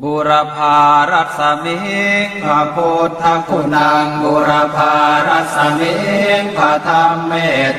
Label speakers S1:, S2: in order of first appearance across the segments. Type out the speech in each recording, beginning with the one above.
S1: บุรพารัสมิงพระพุทธคุณังบุรพารัสมิงพระธรรมเม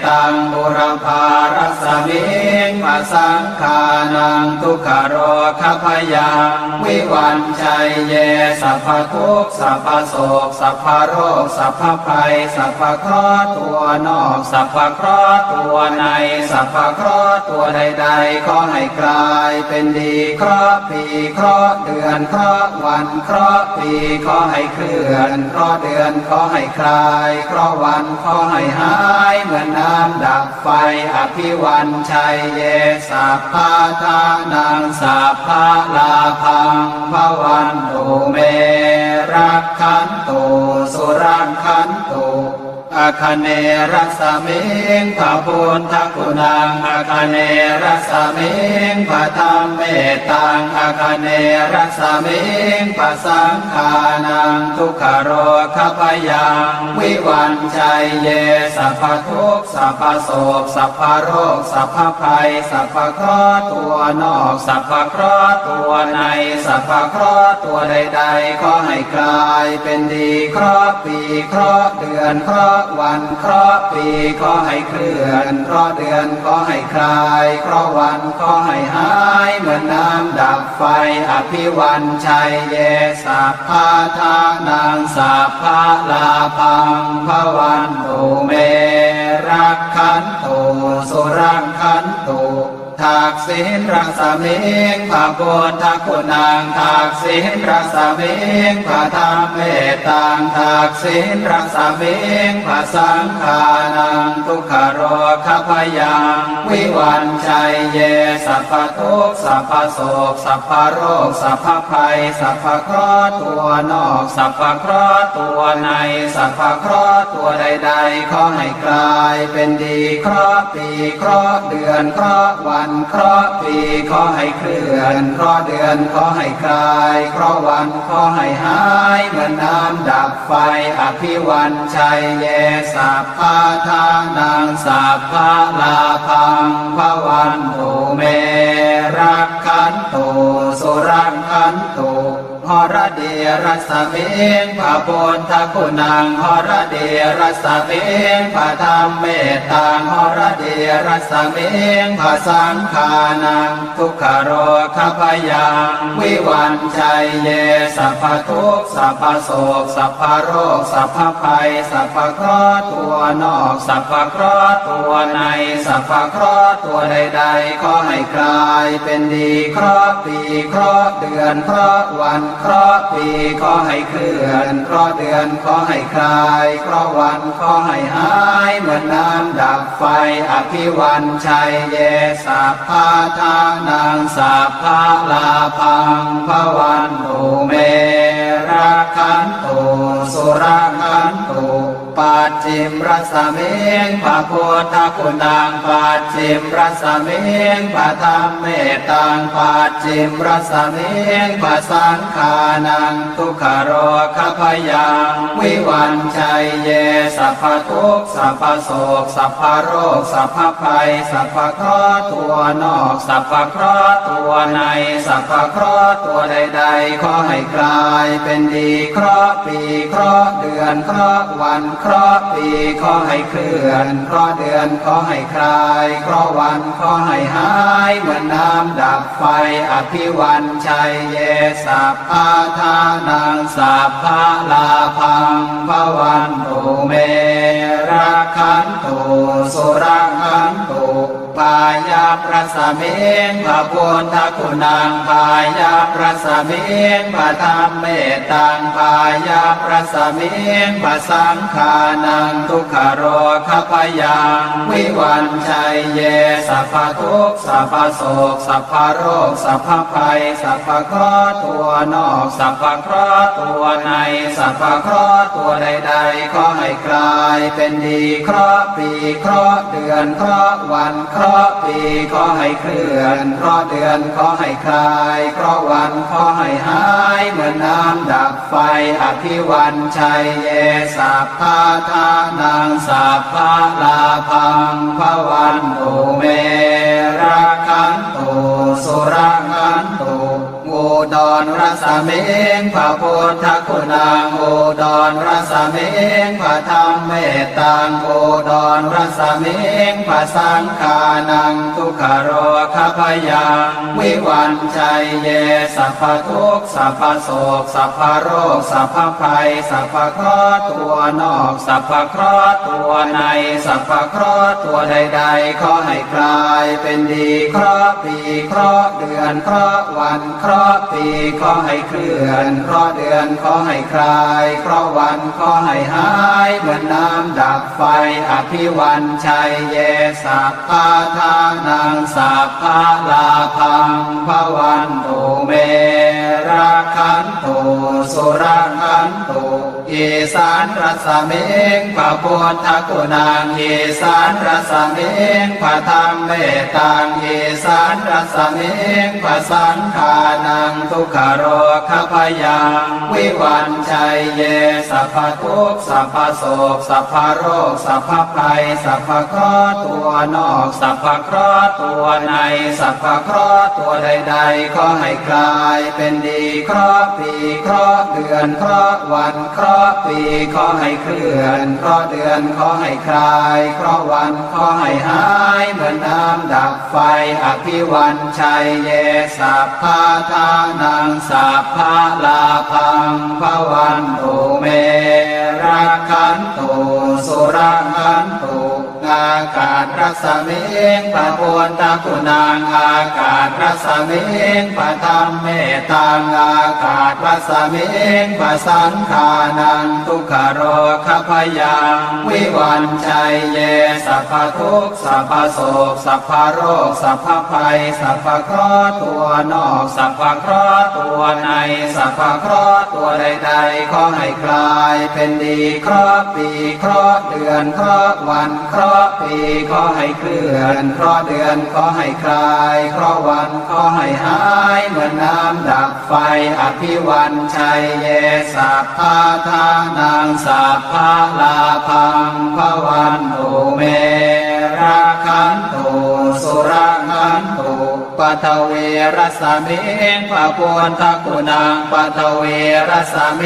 S1: ตังบุรพารัสมิงพระสังฆานังทุกขโรคพยังวิวันชัยเยสัพพทุกข์สัพพโศกสัพพโรคสัพพภัยสัพพเคราะห์ตัวนอกสัพพเคราะห์ตัวในสัพพเคราะห์ตัวใดๆขอให้กลายเป็นดีเคราะห์ปีเคราะห์เดือนเคราะห์วันเคราะห์ปีขอให้เคลื่อนเคราะห์เดือนขอให้คลายเคราะห์วันขอให้หายเหมือนน้ำดับไฟอภิวันชัยเยสัพพะทานังสัพพะลาภังภวันตุเมรักขันตุสุรังขันตุอาคเนรัสมิงพระพุทธคุณังอาคเนรัสมิงพระธรรมเมตังอาคเนรัสมิงพระสังฆานังทุกขโรคพยังวิวันชัยเยสัพพทุกข์สัพพโศกสัพพโรคสัพพภัยสัพพเคราะห์ตัวนอกสัพพเคราะห์ตัวในสัพพเคราะห์ตัวใดๆขอให้กลายเป็นดีเคราะห์ปีเคราะห์เดือนเคราะห์วันเคราะห์ปีขอให้เคลื่อนเคราะห์เดือนขอให้คลายเคราะห์วันขอให้หายเหมือนน้ำดับไฟอภิวันชัยเยสัพพะทานังสัพพะลาภังภวันตุเมรักขันตุสุรังขันตุทักษิณรัศมิงพระพุทธคุณังทักษิณรัศมิงพระธรรมเมตังทักษิณรัศมิงพระสังฆานังทุกขโรคพยังวิวันชัยเยสัพพทุกข์สัพพโศกสัพพโรคสัพพภัยสัพพเคราะห์ตัวนอกสัพพเคราะห์ตัวในสัพพเคราะห์ตัวใดๆขอให้กลายเป็นดีเคราะห์ปีเคราะห์เดือนเคราะห์วันเคราะห์ปีขอให้เคลื่อนเคราะห์เดือนขอให้คลายเคราะห์วันขอให้หายเหมือนน้ำดับไฟอภิวันชัยเยสัพพะทานังสัพพะลาภังภวันตุเมรักขันตุสุรังขันตุหรเดียรัสมิงพระพุทธคุณังหรเดียรัสมิงพระธรรมเมตังหรเดียรัสมิงพระสังฆานังทุกขโรคพยังวิวันชัยเยสัพพทุกข์สัพพโศกสัพพโรคสัพพภัยสัพพเคราะห์ตัวนอกสัพพเคราะห์ตัวในสัพพเคราะห์ตัวใดๆขอให้กลายเป็นดีเคราะห์ปีเคราะห์เดือนเคราะห์วันเคราะห์ปีขอให้เคลื่อนเคราะห์เดือนขอให้คลายเคราะห์วันขอให้หายเหมือนน้ำดับไฟอภิวันชัยเยสัพพะทานังสัพพะลาภังภวันตุเมรักขันตุสุรังขันตุปัจฉิมรัสมิงพระพุทธคุณังปัจฉิมรัสมิงพระธรรมเมตังปัจฉิมรัสมิงพระสังฆานังทุกขโรคพยังวิวันชัยเยสัพพทุกข์สัพพโศกสัพพโรคสัพพภัยสัพพเคราะห์ตัวนอกสัพพเคราะห์ตัวในสัพพเคราะห์ตัวใดๆขอให้กลายเป็นดีเคราะห์ปีเคราะห์เดือนเคราะห์วันเคราะห์ปีขอให้เคลื่อนเคราะห์เดือนขอให้คลายเคราะห์วันขอให้หายเหมือนน้ำดับไฟอภิวันชัยเยสัพพะทานังสัพพะลาภังภวันตุเมรักขันตุสุรังขันตุปายาประสมิงพระพุทธคุณังปายาประสมิงพระธรรมเมตังปายาประสมิงพระสังฆานังทุกขโรคพยังวิวันชัยเยสัพพทุกข์สัพพโศกสัพพโรคสัพพภัยสัพพเคราะห์ตัวนอกสัพพเคราะห์ตัวในสัพพเคราะห์ตัวใดๆขอให้กลายเป็นดีเคราะห์ปีเคราะห์เดือนเคราะห์วันเคราะห์ปีขอให้เคลื่อนเคราะห์เดือนขอให้คลายเคราะห์วันขอให้หายเหมือนน้ำดับไฟอภิวันชัยเยสัพพะทานังสัพพะลาภังภวันตุเมรักขันตุสุรังขันตุ โม ดรรสเมงพระพุทธคุณังอุดรรสเมงพระธรรมเมตตังอุดรรสเมงพระสังฆานังทุกขโรคพยังวิวันชัยเยสัพพทุกข์สัพพโศกสัพพโรคสัพพภัยสัพพเคราะห์ตัวนอกสัพพเคราะห์ตัวในสัพพเคราะห์ตัวใดๆขอให้กลายเป็นดีเคราะห์ปีเคราะห์เดือนเคราะห์วันเคราะห์ปีขอให้เคลื่อนเคราะห์เดือนขอให้คลายเคราะห์วันขอให้หายเหมือนน้ำดับไฟอภิวันชัยเยสัพพะทานังสัพพะลาภังภวันตุเมราคันตุสุราคันตุอีสานรสเมงพระพุทธคุณังอีสานรสเมงพระธรรมเมตตังอีสานรสเมงพระสังฆานังทุกขโรคพยังวิวันชัยเยสัพพทุกข์สัพพโศกสัพพโรคสัพพภัยสัพพเคราะห์ตัวนอกสัพพเคราะห์ตัวในสัพพเคราะห์ตัวใดๆขอให้กลายเป็นดีเคราะห์ปีเคราะห์เดือนเคราะห์วันเคราะห์ปีขอให้เคลื่อนเคราะห์เดือนขอให้คลายเคราะห์วันขอให้หายเหมือนน้ำดับไฟอภิวันชัยเยสัพพะทานังสัพพะลาภังภวันตุเมรักขันตุสุรังขันตุอากาศรัสเมงพระพุทธคุณังอากาศรัสเมงพระธรรมเมตตังอากาศรัสเมงพระสังฆานังทุกขโรคพยังวิวันชัยเยสัพพทุกข์สัพพโศกสัพพโรคสัพพภัยสัพพเคราะห์ตัวนอกสัพพเคราะห์ตัวในสัพพเคราะห์ตัวใดๆขอให้กลายเป็นดีเคราะห์ปีเคราะห์เดือนเคราะห์วันเคราะห์ปีขอให้เคลื่อนเคราะห์เดือนขอให้คลายเคราะห์วันขอให้หายเหมือนน้ำดับไฟอภิวันชัยเยสัพพะทานังสัพพะลาภังภวันตุเมราคันตุสุราคันตุปัทเวรสเมงพระพุทธคุณังปัทเวรสเม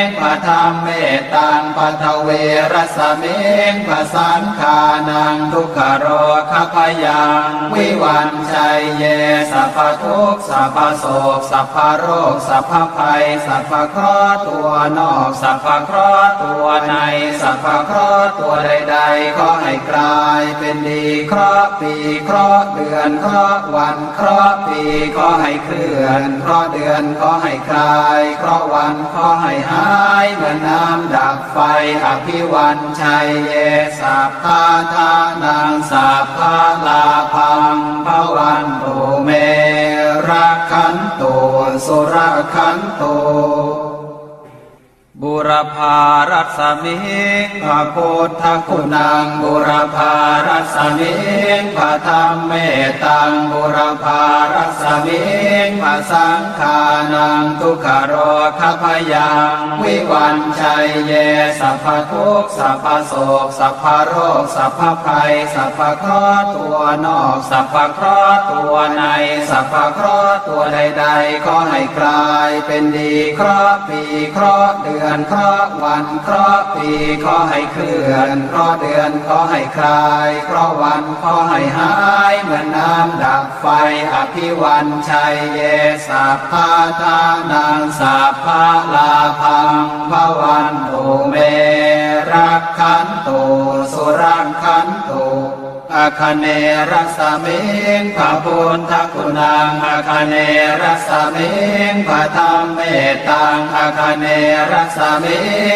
S1: งพระธรรมเมตตังปัทเวรสเมงพระสังฆานังทุกขโรคพยังวิวันชัยเยสัพพทุกข์สัพพโศกสัพพโรคสัพพภัยสัพพเคราะห์ตัวนอกสัพพเคราะห์ตัวในสัพพเคราะห์ตัวใดๆขอให้กลายเป็นดีเคราะห์ปีเคราะห์เดือนเคราะห์วันเคราะห์ปีขอให้เคลื่อนเคราะห์เดือนขอให้คลายเคราะห์วันขอให้หายเหมือนน้ำดับไฟอภิวันชัยเยสัพพะทานังสัพพะลาภังภวันตุเมรักขันตุสุรขันตุบุรพารัสมิงพระพุทธคุณังบุรพารัสมิงพระธรรมเมตตังบุรพารัสมิงพระสังฆานังทุกขโรคพยังวิวันชัยเยสัพพทุกข์สัพพโศกสัพพโรคสัพพภัยสัพพเคราะห์ตัวนอกสัพพเคราะห์ตัวในสัพพเคราะห์ตัวใดๆขอให้กลายเป็นดีเคราะห์ปีเคราะห์เดือนเคราะห์วันเคราะห์ปีขอให้เคลื่อนเคราะห์เดือนขอให้คลายเคราะห์วันขอให้หายเหมือนน้ำดับไฟอภิวันชัยเยสัพพะทานังสัพพะลาภังภวันตุเมรักขันตุสุรังขันตุอาคเนรัสเมงพระพุทธคุณังอาคเนรัสเมงพระธรรมเมตตังอาคเนรัสเม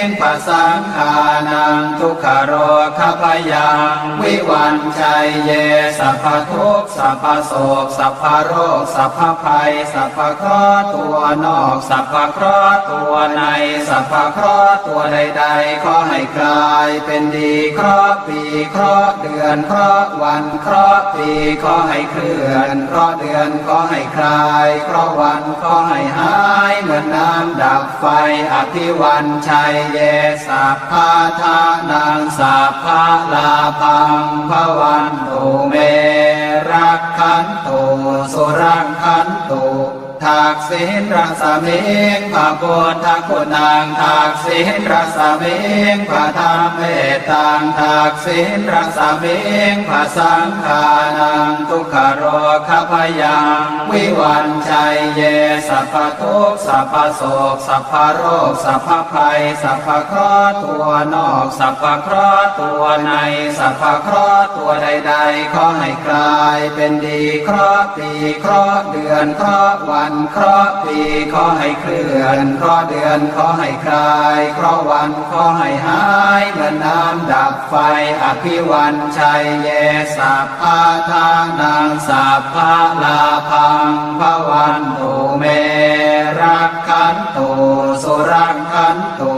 S1: งพระสังฆานังทุกขโรคพยังวิวันชัยเยสัพพทุกข์สัพพโศกสัพพโรคสัพพภัยสัพพเคราะห์ตัวนอกสัพพเคราะห์ตัวในสัพพเคราะห์ตัวใดๆขอให้กลายเป็นดีเคราะห์ปีเคราะห์เดือนเคราะห์วันเคราะห์ปีขอให้เคลื่อนเคราะห์เดือนขอให้คลายเคราะห์วันขอให้หายเหมือนน้ำดับไฟอภิวันชัยเยสัพพะทานังสัพพะลาภังภวันตุเมรักขันตุสุรังขันตุท ทักษิณรัศมิงพระพุทธคุณังทักษิณรัศมิงพระธรรมเมตังทักษิณรัศมิงพระสังฆานังทุกขโรคพยังวิวันชัยเยสัพพทุกข์สัพพโศกสัพพโรคสัพพภัยสัพพเคราะห์ตัวนอกสัพพเคราะห์ตัวในสัพพเคราะห์ตัวใดๆขอให้กลายเป็นดีเคราะห์ปีเคราะห์เดือนเคราะห์วันเคราะห์ปีขอให้เคลื่อนเคราะห์เดือนขอให้คลายเคราะห์วันขอให้หายเหมือนน้ำดับไฟอภิวันชัยเยสัพพะทานังสัพพะลาภังภวันตุเมรักขันตุสุรักขันตุ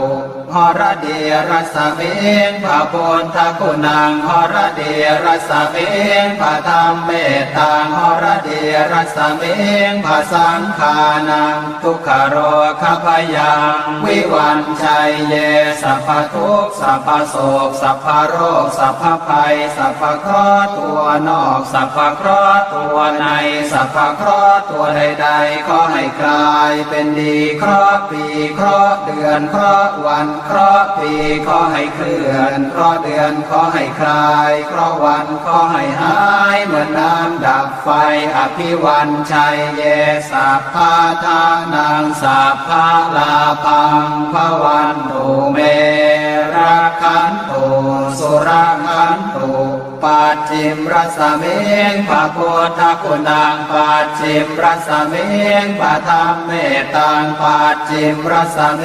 S1: หรเดียรัสเมงพระพุทธคุณังหรเดียรัสเมงพระธรรมเมตตังหรเดียรัสเมงพระสังฆานังทุกขโรคพยังวิวันชัยเยสัพพทุกข์สัพพโศกสัพพโรคสัพพภัยสัพพเคราะห์ตัวนอกสัพพเคราะห์ตัวในสัพพเคราะห์ตัวใดๆขอให้กลายเป็นดีเคราะห์ปีเคราะห์เดือนเคราะห์วันเคราะห์ปีขอให้เคลื่อนเคราะห์เดือนขอให้คลายเคราะห์วันขอให้หายเหมือนน้ำดับไฟอภิวันชัยเยสัพพะทานังสัพพะลาภังภวันตุเมรักขันตุสุรักขันตุปัจฉิมรัสเมงพระพุทธคุณังปัจฉิมรัสเมงพระธรรมเมตตังปัจฉิมรัสเม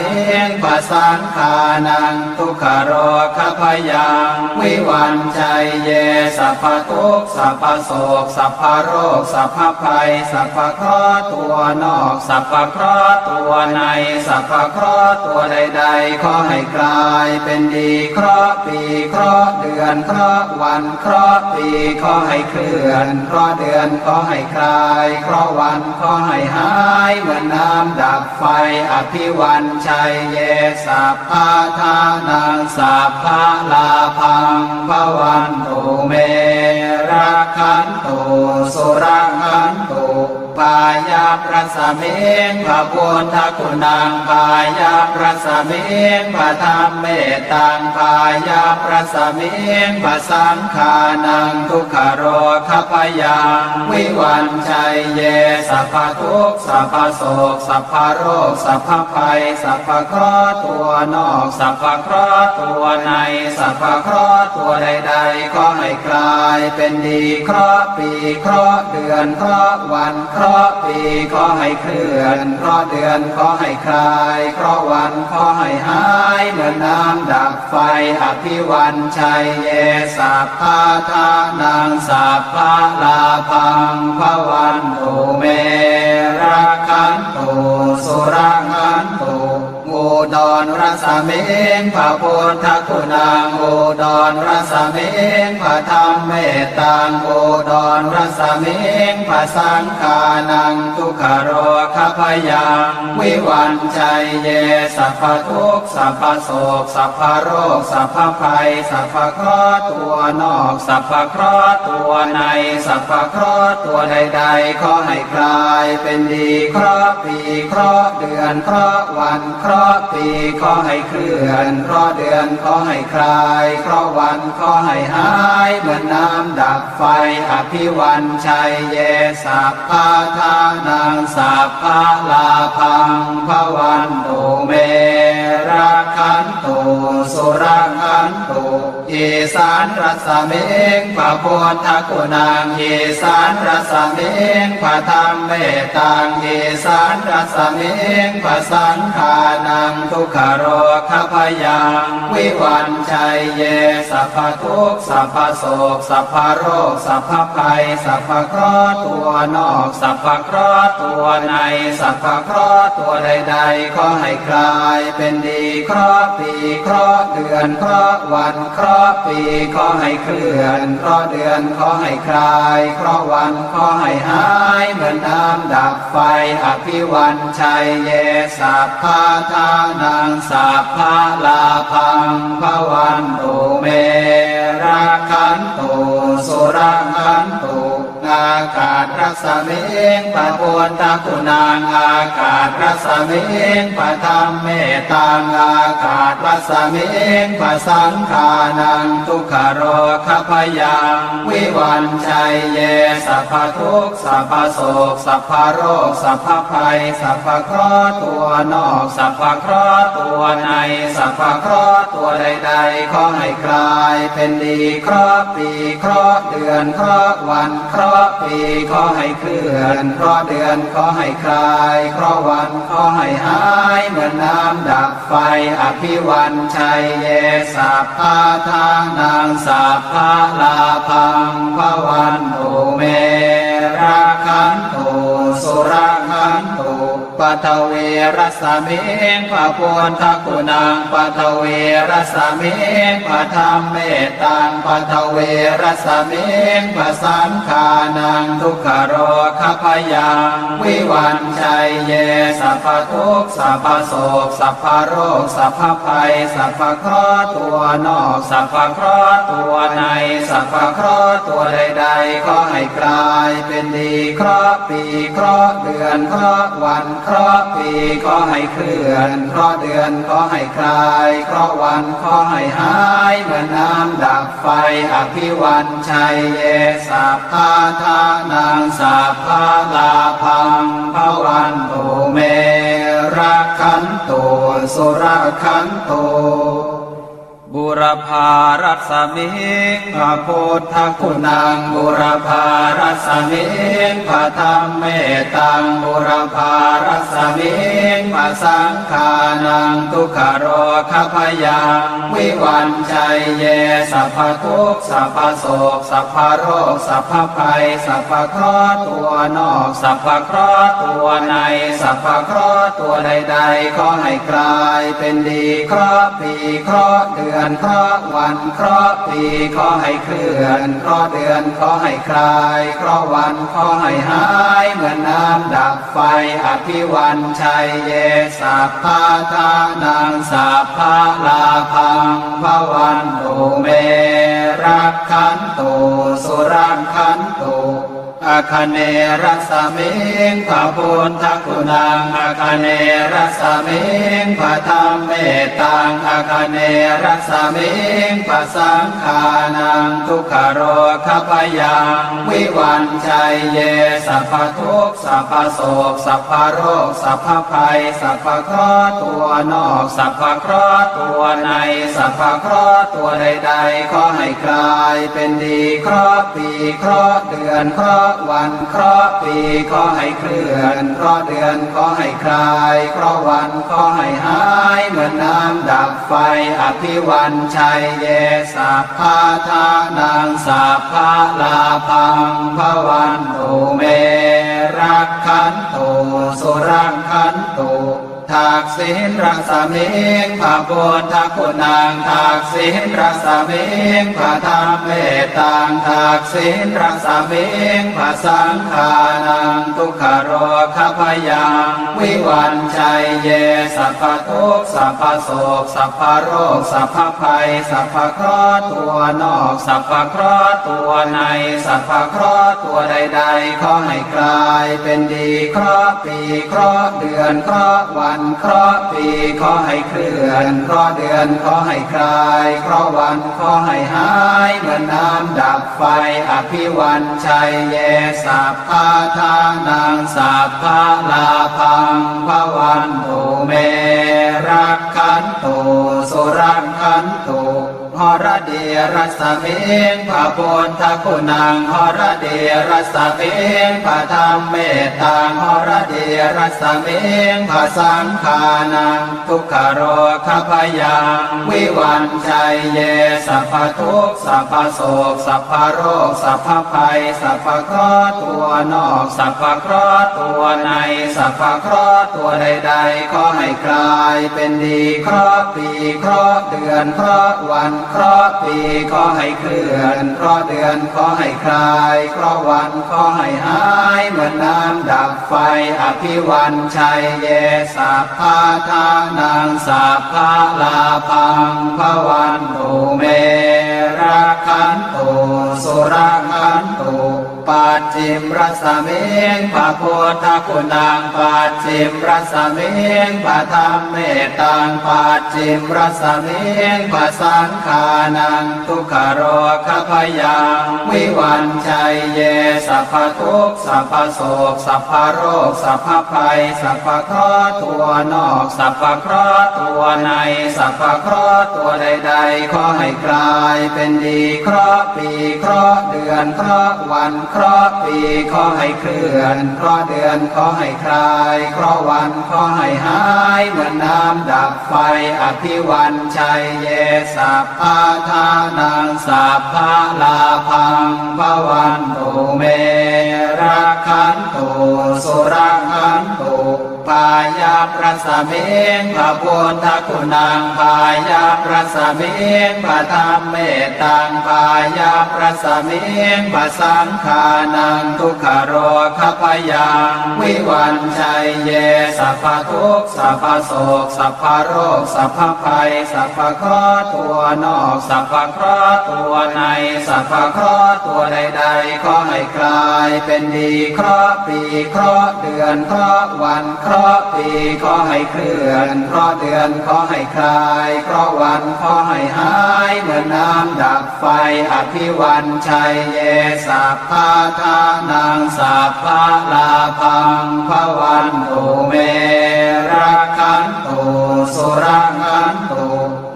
S1: งพระสังฆานังทุกขโรคพยังวิวันชัยเยสัพพทุกข์สัพพโศกสัพพโรคสัพพภัยสัพพเคราะห์ตัวนอกสัพพเคราะห์ตัวในสัพพเคราะห์ตัวใดๆขอให้กลายเป็นดีเคราะห์ปีเคราะห์เดือนเคราะห์วันเคราะห์ปีขอให้เคลื่อนเคราะห์เดือนขอให้คลายเคราะห์วันขอให้หายเหมือนน้ำดับไฟอภิวันชัยเยสัพพะทานังสัพพะลาภังภวันตุเมรักขันตุสุรักขันตุปายาประสเมงพระพุทธคุณังปายาประสเมงพระธรรมเมตตังปายาประสเมงพระสังฆานังทุกขโรคพยังวิวันชัยเยสัพพทุกข์สัพพโศกสัพพโรคสัพพภัยสัพพเคราะห์ตัวนอกสัพพเคราะห์ตัวในสัพพเคราะห์ตัวใดๆขอให้กลายเป็นดีเคราะห์ปีเคราะห์เดือนเคราะห์วันเคราะห์ปีขอให้เคลื่อนเคราะห์เดือนขอให้คลายเคราะห์วันขอให้หายเหมือนน้ำดับไฟอภิวันชัยเยสัพพะทานังสัพพะลาภังภวันตุเมรักขันตุสุรักขันตุอุดรรัสเมงพระพุทธคุณังอุดรรัสเมงพระธรรมเมตตังอุดรรัสเมงพระสังฆานังทุกขโรคพยังวิวันชัยเยสัพพทุกข์สัพพโศกสัพพโรคสัพพภัยสัพพเคราะห์ตัวนอกสัพพเคราะห์ตัวในสัพพเคราะห์ตัวใดๆขอให้กลายเป็นดีเคราะห์ปีเคราะห์เดือนเคราะห์วันเคราะห์ปีขอให้เคลื่อนเคราะห์เดือนขอให้คลายเคราะห์วันขอให้หายเหมือนน้ำดับไฟอภิวันชัยเยสัพพะทานังสัพพะลาภังภวันตุเมรักขันตุสุรักขันตุอีสานรัสเมงพระพุทธคุณังอีสานรัสเมงพระธรรมเมตตังอีสานรัสเมงพระสังฆานังทุกขโรคพยังวิวันชัยเยสัพพทุกข์สัพพโศกสัพพโรคสัพพภัยสัพพเคราะห์ตัวนอกสัพพเคราะห์ตัวในสัพพเคราะห์ตัวใดๆขอให้กลายเป็นดีเคราะห์ปีเคราะห์เดือนเคราะห์วันเคราะห์ปีขอให้เคลื่อนเคราะห์เดือนขอให้คลายเคราะห์วันขอให้หายเหมือนน้ำดับไฟอภิวันชัยเยสัพพะทานังสัพพะลาภังภวันตุเมรักขันตุสุรักขันตุนา ากาศรัศมิงปะโพนทคุณังอากาศรัศมิงปะธรรมเมตังอากาศรัศมิงปะสังขานังทุกขโรคพยังวิวันชัยเยสัพพทุกข์สัพพโศกสัพพโรคสัพพภัยสัพพเคราะห์ตัวนอกสัพพเคราะห์ตัวในสัพพเคราะห์ตัวใดๆขอให้กลายเป็นดีเคราะห์ปีเคราะห์เดือนเคราะห์วันเคราะห์ปีขอให้เคลื่อนเคราะห์เดือนขอให้คลายเคราะห์วันขอให้หายเหมือนน้ำดับไฟอภิวันชัยเยสัพพะทานังสัพพะลาภังภวันตุเมราคันตุสุราคันตุปัทเวรัสมิงปะโพนทคุณังปัทเวรัสมิงปะธรรมเมตังปัทเวรัสมิงปะสังขานังทุกขโรคพยังวิวันชัยเยสัพพทุกข์สัพพโศกสัพพโรคสัพพภัยสัพพเคราะห์ตัวนอกสัพพเคราะห์ตัวในสัพพเคราะห์ตัวใดๆขอให้กลายเป็นดีเคราะห์ปีเคราะห์เดือนเคราะห์วันเคราะห์ปีขอให้เคลื่อนเคราะห์เดือนขอให้คลายเคราะห์วันขอให้หายเหมือนน้ำดับไฟอภิวันชัยเยสัพพะทานังสัพพะลาภังภวันตุเมราคันตุสุราคันตุบุรพารัสมิงพระพุทธคุณังบุรพารัสมิงพระธรรมเมตังบุรพารัสมิงพระสังขานังทุกขโรคพยังวิวันชัยเยสัพพทุกข์สัพพโศกสัพพโรคสัพพภัยสัพพเคราะห์ตัวนอกสัพพเคราะห์ตัวในสัพพเคราะห์ตัวใดๆขอให้กลายเป็นดีเคราะห์ปีเคราะห์เดือนเคราะห์วันเคราะห์ปีขอให้เคลื่อนเคราะห์เดือนขอให้คลายเคราะห์วันขอให้หายเหมือนน้ำดับไฟอภิวันชัยเยสัพพะทานังสัพพะลาภังภวันตุเมรักขันตุสุรังคันตุอาคเนรัสมิงพระพุทธคุณังอาคเนรัสมิงพระธรรมเมตังอาคเนรัสมิงพระสังขานังทุกขโรคพยังวิวันชัยเยสัพพทุกข์สัพพโศกสัพพโรคสัพพภัยสัพพเคราะห์ตัวนอกสัพพเคราะห์ตัวในสัพพเคราะห์ตัวใดๆขอให้กลายเป็นดีเคราะห์ปีเคราะห์เดือนเคราะห์วันเคราะห์ปีขอให้เคลื่อนเคราะห์เดือนขอให้คลายเคราะห์วันขอให้หายเหมือนน้ำดับไฟอภิวันชัยเยสัพพะทานังสัพพะลาภังภวันตุเมรักขันตุสุรังคันตุทักษิณรัศมิงพระพุทธคุณังทักษิณรัศมิงพระธรรมเมตังทักษิณรัศมิงพระสังขานังทุกขโรคพยังวิวันชัยเยสัพพทุกข์สัพพโศกสัพพโรคสัพพภัยสัพพเคราะห์ตัวนอกสัพพเคราะห์ตัวในสัพพเคราะห์ตัวใดๆขอให้กลายเป็นดีเคราะห์ปีเคราะห์เดือนเคราะห์วันเคราะห์ปีขอให้เคลื่อนเคราะห์เดือนขอให้คลายเคราะห์วันขอให้หายเหมือนน้ำดับไฟอภิวันชัยเยสัพพะทานังสัพพะลาภังภวันตุเมรักขันตุสุรังคันตุหรเดียรัสมิงพระพุทธคุณังหรเดียรัสมิงพระธรรมเมตังหรเดียรัสมิงพระสังขานังทุกขโรคพยังวิวันชัยเยสัพพทุกข์สัพพโศกสัพพโรคสัพพภัยสัพพเคราะห์ตัวนอกสัพพเคราะห์ตัวในสัพพเคราะห์ตัวใดๆขอให้กลายเป็นดีเคราะห์ปีเคราะห์เดือนเคราะห์วันเคราะห์ปีขอให้เคลื่อนเคราะห์เดือนขอให้คลายเคราะห์วันขอให้หายเหมือนน้ำดับไฟอภิวันชัยเยสัพพะทานังสัพพะลาภังภวันตุเมรักขันตุสุรังคันตุ ปัจฉิมรสมิงพระพุทธคุณังปัจฉิมรสมิงพระธรรมเมตังปัจฉิมรสมิงพระสังฆานังทุกขโรคพยังวิวันชัยเยสัพพทุกข์สัพพโศกสัพพโรคสัพพภัยสัพพเคราะห์ตัวนอกสัพพเคราะห์ตัวในสัพพเคราะห์ตัวใดๆขอให้กลายเป็นดีเคราะห์ปีเคราะห์เดือนเคราะห์วันเคราะห์ปีขอให้เคลื่อนเคราะห์เดือนขอให้คลายเคราะห์วันขอให้หายเหมือนน้ำดับไฟอภิวันชัยเยสัพพะทานังสัพพะลาภังภวันตุเมรักขันตุสุรักขันตุพายาประสมิงพระพุทธคุณังพายาประสมิงพระธรรมเมตตังพายาประสมิงพระสังฆานังทุกขโรคพยังวิวันชัยเยสัพพทุกข์สัพพโศกสัพพโรคสัพพภัยสัพพเคราะห์ตัวนอกสัพพเคราะห์ตัวในสัพพเคราะห์ตัวใดๆขอให้กลายเป็นดีเคราะห์ปีเคราะห์เดือนเคราะห์วันเคราะห์ปีขอให้เคลื่อนเคราะห์เดือนขอให้คลายเคราะห์วันขอให้หายเหมือนน้ำดับไฟอภิวันชัยเยสัพพะทานังสัพพะลาภังภวันตุเมรักขันตุสุรักขันตุ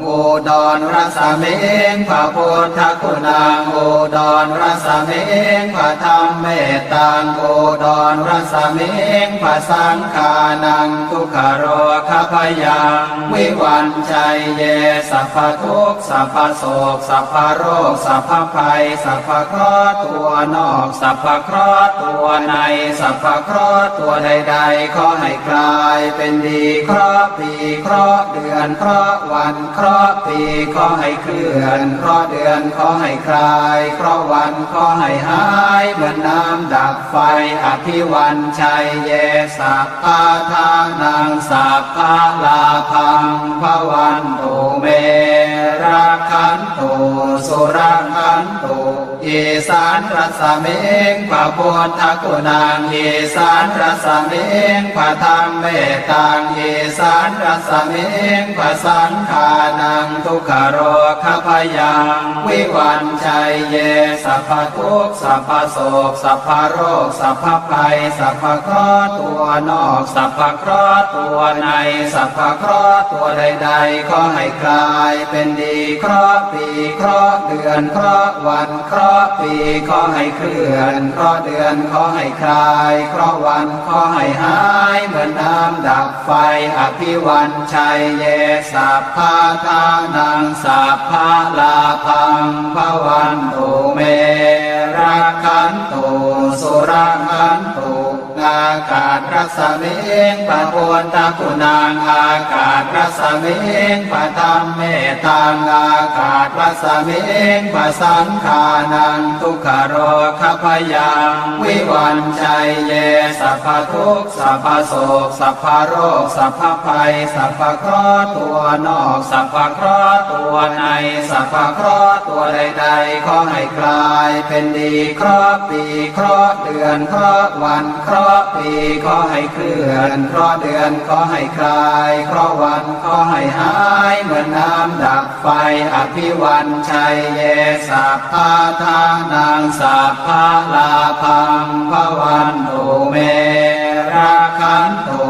S1: อุดรรสมิงพระพุทธคุณังอุดรรสมิงพระธรรมเมตตังอุดรรสมิงพระสังฆานังทุกขโรคพยังวิวันชัยเยสัพพทุกข์สัพพโศกสัพพโรคสัพพภัยสัพพเคราะห์ตัวนอกสัพพเคราะห์ตัวในสัพพเคราะห์ตัวใดๆขอให้กลายเป็นดีเคราะห์ปีเคราะห์เดือนเคราะห์วันเคราะห์ปีขอให้เคลื่อนเคราะห์เดือนขอให้คลายเคราะห์วันขอให้หายเหมือนน้ำดับไฟอภิวันชัยเยสัพพะทานังสัพพะลาภังภวันตุเมรักขันตุสุรักขันตุอีสานรสมิงพระพุทธคุณังอีสานรสมิงพระธรรมเมตตังอีสานรสมิงพระสังฆานังทุกขโรคพยังวิวันชัยเยสัพพทุกข์สัพพโศกสัพพโรคสัพพภัยสัพพเคราะห์ตัวนอกสัพพเคราะห์ตัวในสัพพเคราะห์ตัวใดๆขอให้กลายเป็นดีเคราะห์ปีเคราะห์เดือนเคราะห์วันเคราะห์ปีขอให้เคลื่อนเคราะห์เดือนขอให้คลายเคราะห์วันขอให้หายเหมือนน้ำดับไฟอภิวันชัยเยสัพพะทานังสัพพะลาภังภวันตุเมรักขันตุสุรักขันตุอากาศรัสมิงพระพุทธคุณังอากาศรัสมิงพระธรรมเมตตังอากาศรัสมิงพระสังฆานังทุกขโรคพยังวิวันชัยเยสัพพทุกข์สัพพโศกสัพพโรคสัพพภัยสัพพเคราะห์ตัวนอกสัพพเคราะห์ตัวในสัพพเคราะห์ตัวใดๆขอให้กลายเป็นดีเคราะห์ปีเคราะห์เดือนเคราะห์วันเคราะห์ปีขอให้เคลื่อนเคราะห์เดือนขอให้คลายเคราะห์วันขอให้หายเหมือนน้ำดับไฟอภิวันชัยเยสัพพะทานังสัพพะลาภังภวันตุเมรักขันตุ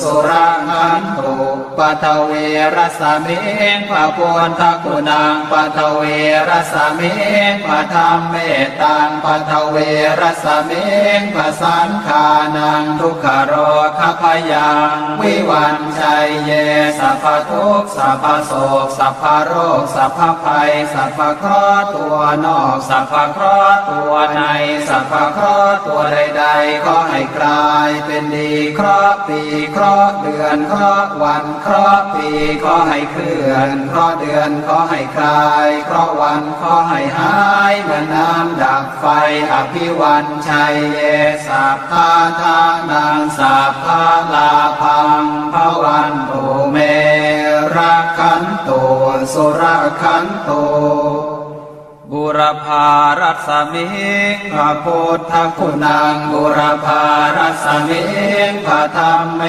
S1: สุรักขันตุปัทเวรสมิงพระพุทธคุณังปัทเวรสมิงพระธรรมเมตตังปัทเวรสมิงพระสังฆานังทุกขโรคพยังวิวันชัยเยสัพพทุกข์สัพพโศกสัพพโรคสัพพภัยสัพพเคราะห์ตัวนอกสัพพเคราะห์ตัวในสัพพเคราะห์ตัวใดๆขอให้กลายเป็นดีเคราะห์ปีเคราะห์เดือนเคราะห์วันเคราะห์ปีขอให้เคลื่อนเคราะห์เดือนขอให้คลายเคราะห์วันขอให้หายเหมือนน้ำดับไฟอภิวันชัยเยสัพพะทานังสัพพะลาภังภวันตุเมรักขันตุสุรักขันตุ บุรพารัสมิงพระพุทธคุณังบุรพารัสมิงพระธรรมเม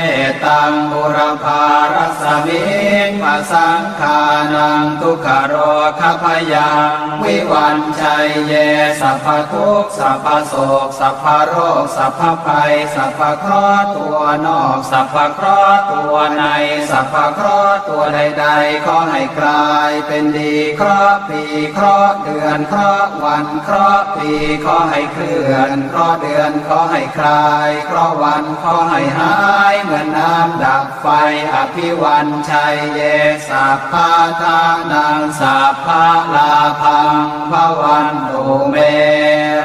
S1: ตังบุรพารัสมิงพระสังฆานังทุกขโรคพยังวิวันชัยเยสัพพทุกข์สัพพโศกสัพพโรคสัพพภัยสัพพเคราะห์ตัวนอกสัพพเคราะห์ตัวในสัพพเคราะห์ตัวใดๆขอให้กลายเป็นดีเคราะห์ปีเคราะห์เดือนเคราะห์วันเคราะห์ปีขอให้เคลื่อนเคราะห์เดือนขอให้คลายเคราะห์วันขอให้หายเหมือนน้ำดับไฟอภิวันชัยเยสัพพะทานังสัพพะลาภังภวันตุเม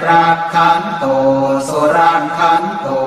S1: รักขันตุสุรังขันตุ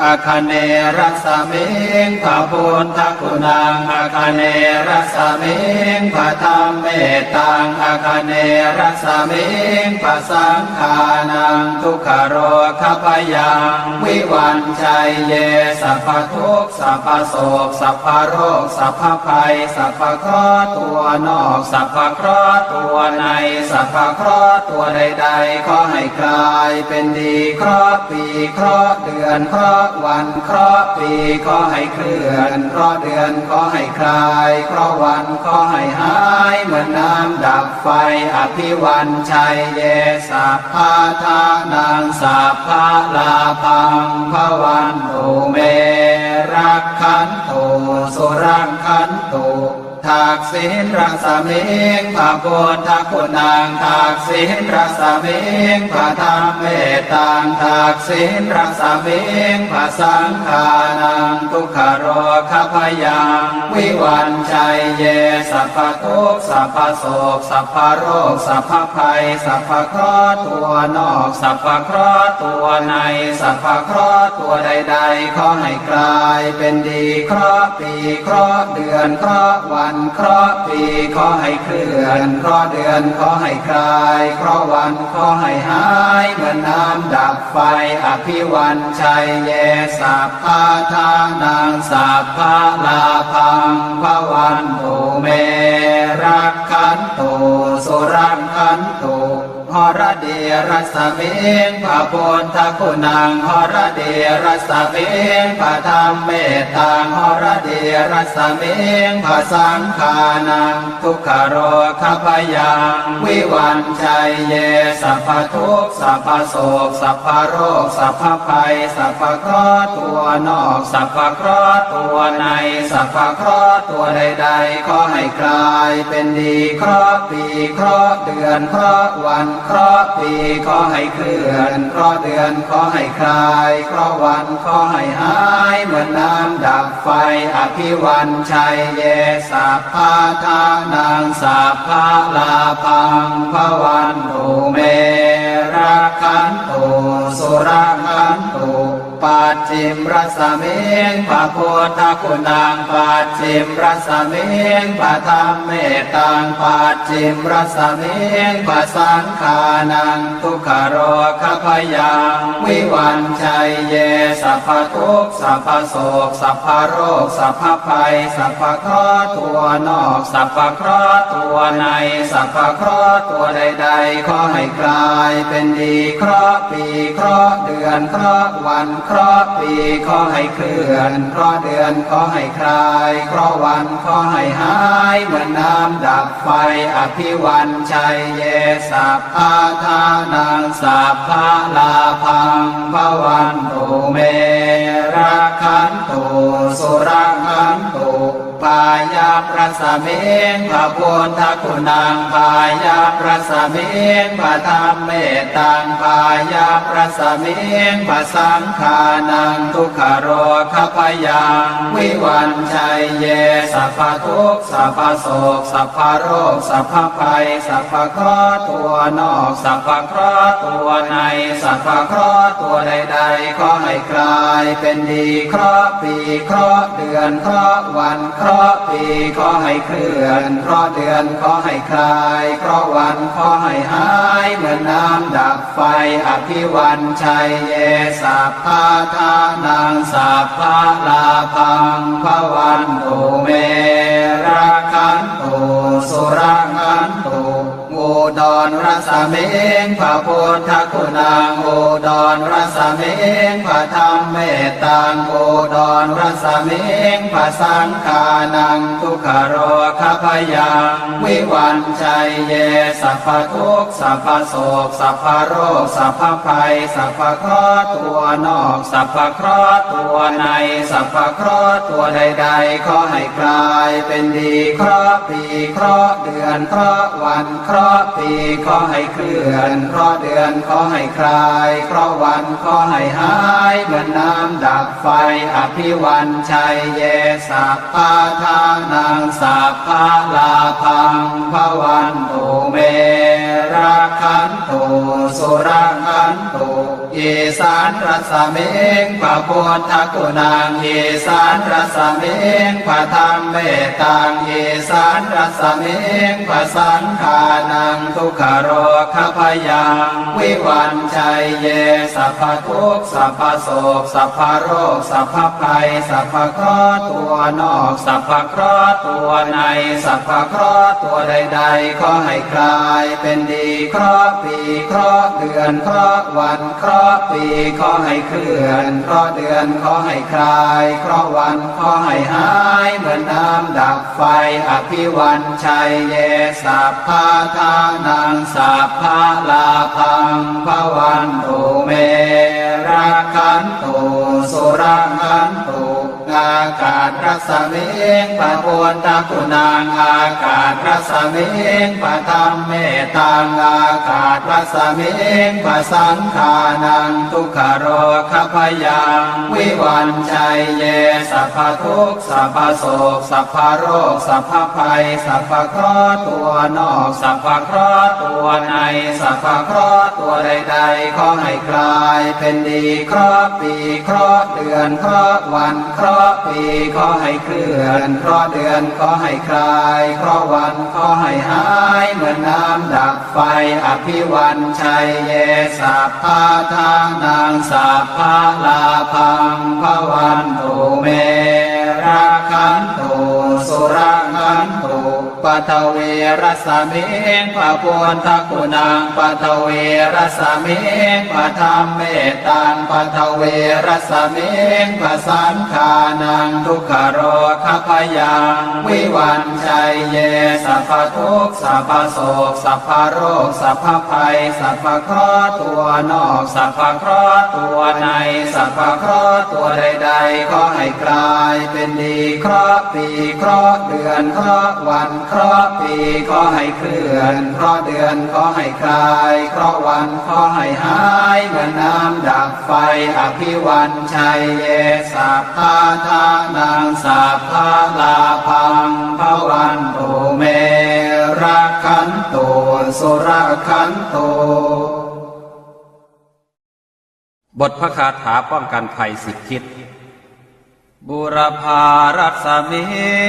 S1: อาคเนรัสมิงพระพุทธคุณังอาคเนรัสมิงพระธรรมเมตังอาคเนรัสมิงพระสังฆานังทุกขโรคพยังวิวันชัยเยสัพพทุกข์สัพพโศกสัพพโรคสัพพภัยสัพพเคราะห์ตัวนอกสัพพเคราะห์ตัวในสัพพเคราะห์ตัวใดๆขอให้กลายเป็นดีเคราะห์ปีเคราะห์เดือนเคราะห์วันเคราะห์ปีขอให้เคลื่อนเคราะห์เดือนขอให้คลายเคราะห์วันขอให้หายเหมือนน้ำดับไฟอภิวันชัยเยสัพพะทานังสัพพะลาภังภวันตุเมรักขันตุสุรังขันตุทักษิณรัศมิงพระพุทธคุณังทักษิณรัศมิงพระธรรมเมตังทักษิณรัศมิงพระสังฆานังทุกขโรคพยังวิวันชัยเยสัพพทุกข์สัพพโศกสัพพโรคสัพพภัยสัพพเคราะห์ตัวนอกสัพพเคราะห์ตัวในสัพพเคราะห์ตัวใดๆขอให้กลายเป็นดีเคราะห์ปีเคราะห์เดือนเคราะห์วันเคราะห์ปีขอให้เคลื่อนเคราะห์เดือนขอให้คลายเคราะห์วันขอให้หายเหมือนน้ำดับไฟอภิวันชัยเยสัพพะทานังสัพพะลาภังภวันตุเมรักขันตุสุรังขันตุหรเดรัสมิงพระพุทธคุณังหรเดรัสมิงพระธรรมเมตังหรเดรัสมิงพระสังฆานังทุกขโรคพยังวิวันชัยเยสัพพทุกข์สัพพโศกสัพพโรคสัพพภัยสัพพเคราะห์ตัวนอกสัพพเคราะห์ตัวในสัพพเคราะห์ตัวใดๆขอให้กลายเป็นดีเคราะห์ปีเคราะห์เดือนเคราะห์วันเคราะห์ปีขอให้เคลื่อนเคราะห์เดือนขอให้คลายเคราะห์วันขอให้หายเหมือนน้ำดับไฟอภิวันชัยเยสัพพะทานังสัพพะลาภังภวันตุเมรักขันตุสุรังขันตุปัจฉิมรัสมิงพระพุทธคุณังปัจฉิมรัสมิงพระธรรมเมตังปัจฉิมรัสมิงพระสังฆานังทุกขโรคพยังวิวันชัยเยสัพพทุกข์สัพพโศกสัพพโรคสัพพภัยสัพพเคราะห์ตัวนอกสัพพเคราะห์ตัวในสัพพเคราะห์ตัวใดๆขอให้กลายเป็นดีเคราะห์ปีเคราะห์เดือนเคราะห์วันเคราะห์ปีขอให้เคลื่อนเคราะห์เดือนขอให้คลายเคราะห์วันขอให้หายเหมือนน้ำดับไฟอภิวันชัยเยสัพพะทานังสัพพะลาภังภวันตุเมรักขันตุสุรังขันตุพายาประสมิงพระพุทธคุณังพายาประสมิงพระธรรมเมตังพายาประสมิงพระสังฆานังทุกขโรคพยังวิวันชัยเยสัพพทุกข์สัพพโศกสัพพโรคสัพพภัยสัพพเคราะห์ตัวนอกสัพพเคราะห์ตัวในสัพพเคราะห์ตัวใดๆขอให้กลายเป็นดีเคราะห์ปีเคราะห์เดือนเคราะห์วันเคราะห์ปีขอให้เคลื่อนเคราะห์เดือนขอให้คลายเคราะห์วันขอให้หายเหมือนน้ำดับไฟอภิวันชัยเยสัพพะทานังสัพพะลาภังภวันตุเมรักขันตุสุรังขันตุอุดรรัส งพระพุทธคุณังอุดรรัศมิงพระธรรมเมตตังอุดรรัศมิงพระสังฆานังทุกขโรคพยังวิวันชัยเยสัพพทุกข์สัพพโศกสัพพโรคสัพพภัยสัพพเคราะห์ตัวนอกสัพพเคราะห์ตัวในสัพพเคราะห์ตัวใดๆขอให้กลายเป็นดีเคราะห์ปีเคราะห์เดือนเคราะห์วันเคราะห์ปีขอให้เคลื่อนเคราะห์เดือนขอให้คลายเคราะห์วันขอให้หายเหมือนน้ำดับไฟอภิวันชัยเยสัพพะทานังสัพพะลาภังภวันตุเมรักขันตุสุรักขันตุอีสานรัศมิงพระพุทธคุณังอีสานรัศมิงพระธรรมเมตตังอีสานรัศมิงพระสังฆานังทุกขโรคพยังวิวันชัยเยสัพพทุกข์สัพพโศกสัพพโรคสัพพภัยสัพพเคราะห์ตัวนอกสัพพเคราะห์ตัวในสัพพเคราะห์ตัวใดๆขอให้กลายเป็นดีเคราะห์ปีเคราะห์เดือนเคราะห์วันเคราะห์ปีขอให้เคลื่อนเคราะห์เดือนขอให้คลายเคราะห์วันขอให้หายเหมือนน้ำดับไฟอภิวันชัยเยสัพพะทานังสัพพะลาภังภวันตุเมรักขันตุสุรักขันตุอากาศรัศมิงพระพุทธคุณังอากาศรัศมิงพระธรรมเมตตังอากาศรัศมิงพระสังฆานังทุกขโรคพยังวิวันชัยเยสัพพทุกข์สัพพโศกสัพพโรคสัพพภัยสัพพเคราะห์ตัวนอกสัพพเคราะห์ตัวในสัพพเคราะห์ตัวใดๆขอให้กลายเป็นดีเคราะห์ปีเคราะห์เดือนเคราะห์วันเคราะห์ปีขอให้เคลื่อนเคราะห์เดือนขอให้คลายเคราะห์วันขอให้หายเหมือนน้ำดับไฟอภิวันชัยเยสัพพะทานังสัพพะลาภังภวันตุเมรักขันตุสุรักขันตุปัทเวรัสมิงพระพุทธคุณังปัทเวรัสมิงพระธรรมเมตตังปัทเวรัสมิงพระสังฆานังทุกขโรคพยังวิวันชัยเยสัพพทุกข์สัพพโศกสัพพโรคสัพพภัยสัพพเคราะห์ตัวนอกสัพพเคราะห์ตัวในสัพพเคราะห์ตัวใดๆขอให้กลายเป็นดีเคราะห์ปีเคราะห์เดือนเคราะห์วันเคราะห์ปีขอให้เคลื่อนเคราะห์เดือนขอให้คลายเคราะห์วันขอให้หายเหมือนน้ำดับไฟอภิวันชัยเยสัพพะทานังสัพพะลาภังภวันตุเมรักขันตุสุรักขันตุ
S2: บทพระคาถาป้องกันภัย10 ทิศ
S1: บุรพารัศมิ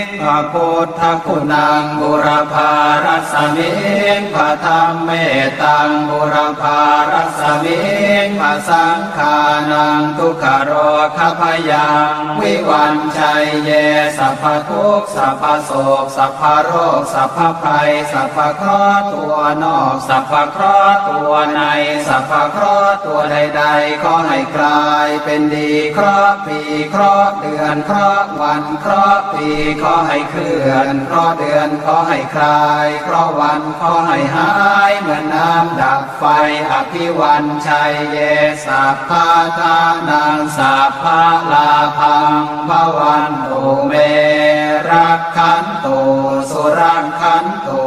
S1: งพระพุทธคุณังบุรพารัศมิงพระธรรมเมตตังบุรพารัศมิงพระสังฆานังทุกขโรคพยังวิวันชัยเยสัพพทุกข์สัพพโศกสัพพโรคสัพพภัยสัพพเคราะห์ตัวนอกสัพพเคราะห์ตัวในสัพพเคราะห์ตัวใดๆขอให้กลายเป็นดีเคราะห์ปีเคราะห์เดือนเคราะห์วันเคราะห์ปีขอให้เคลื่อนเคราะห์เดือนขอให้คลายเคราะห์วันขอให้หายเหมือนน้ำดับไฟอภิวันชัยเยสัพพะทานังสัพพะลาภังภวันตุเมรักขันตุสุรักขันตุ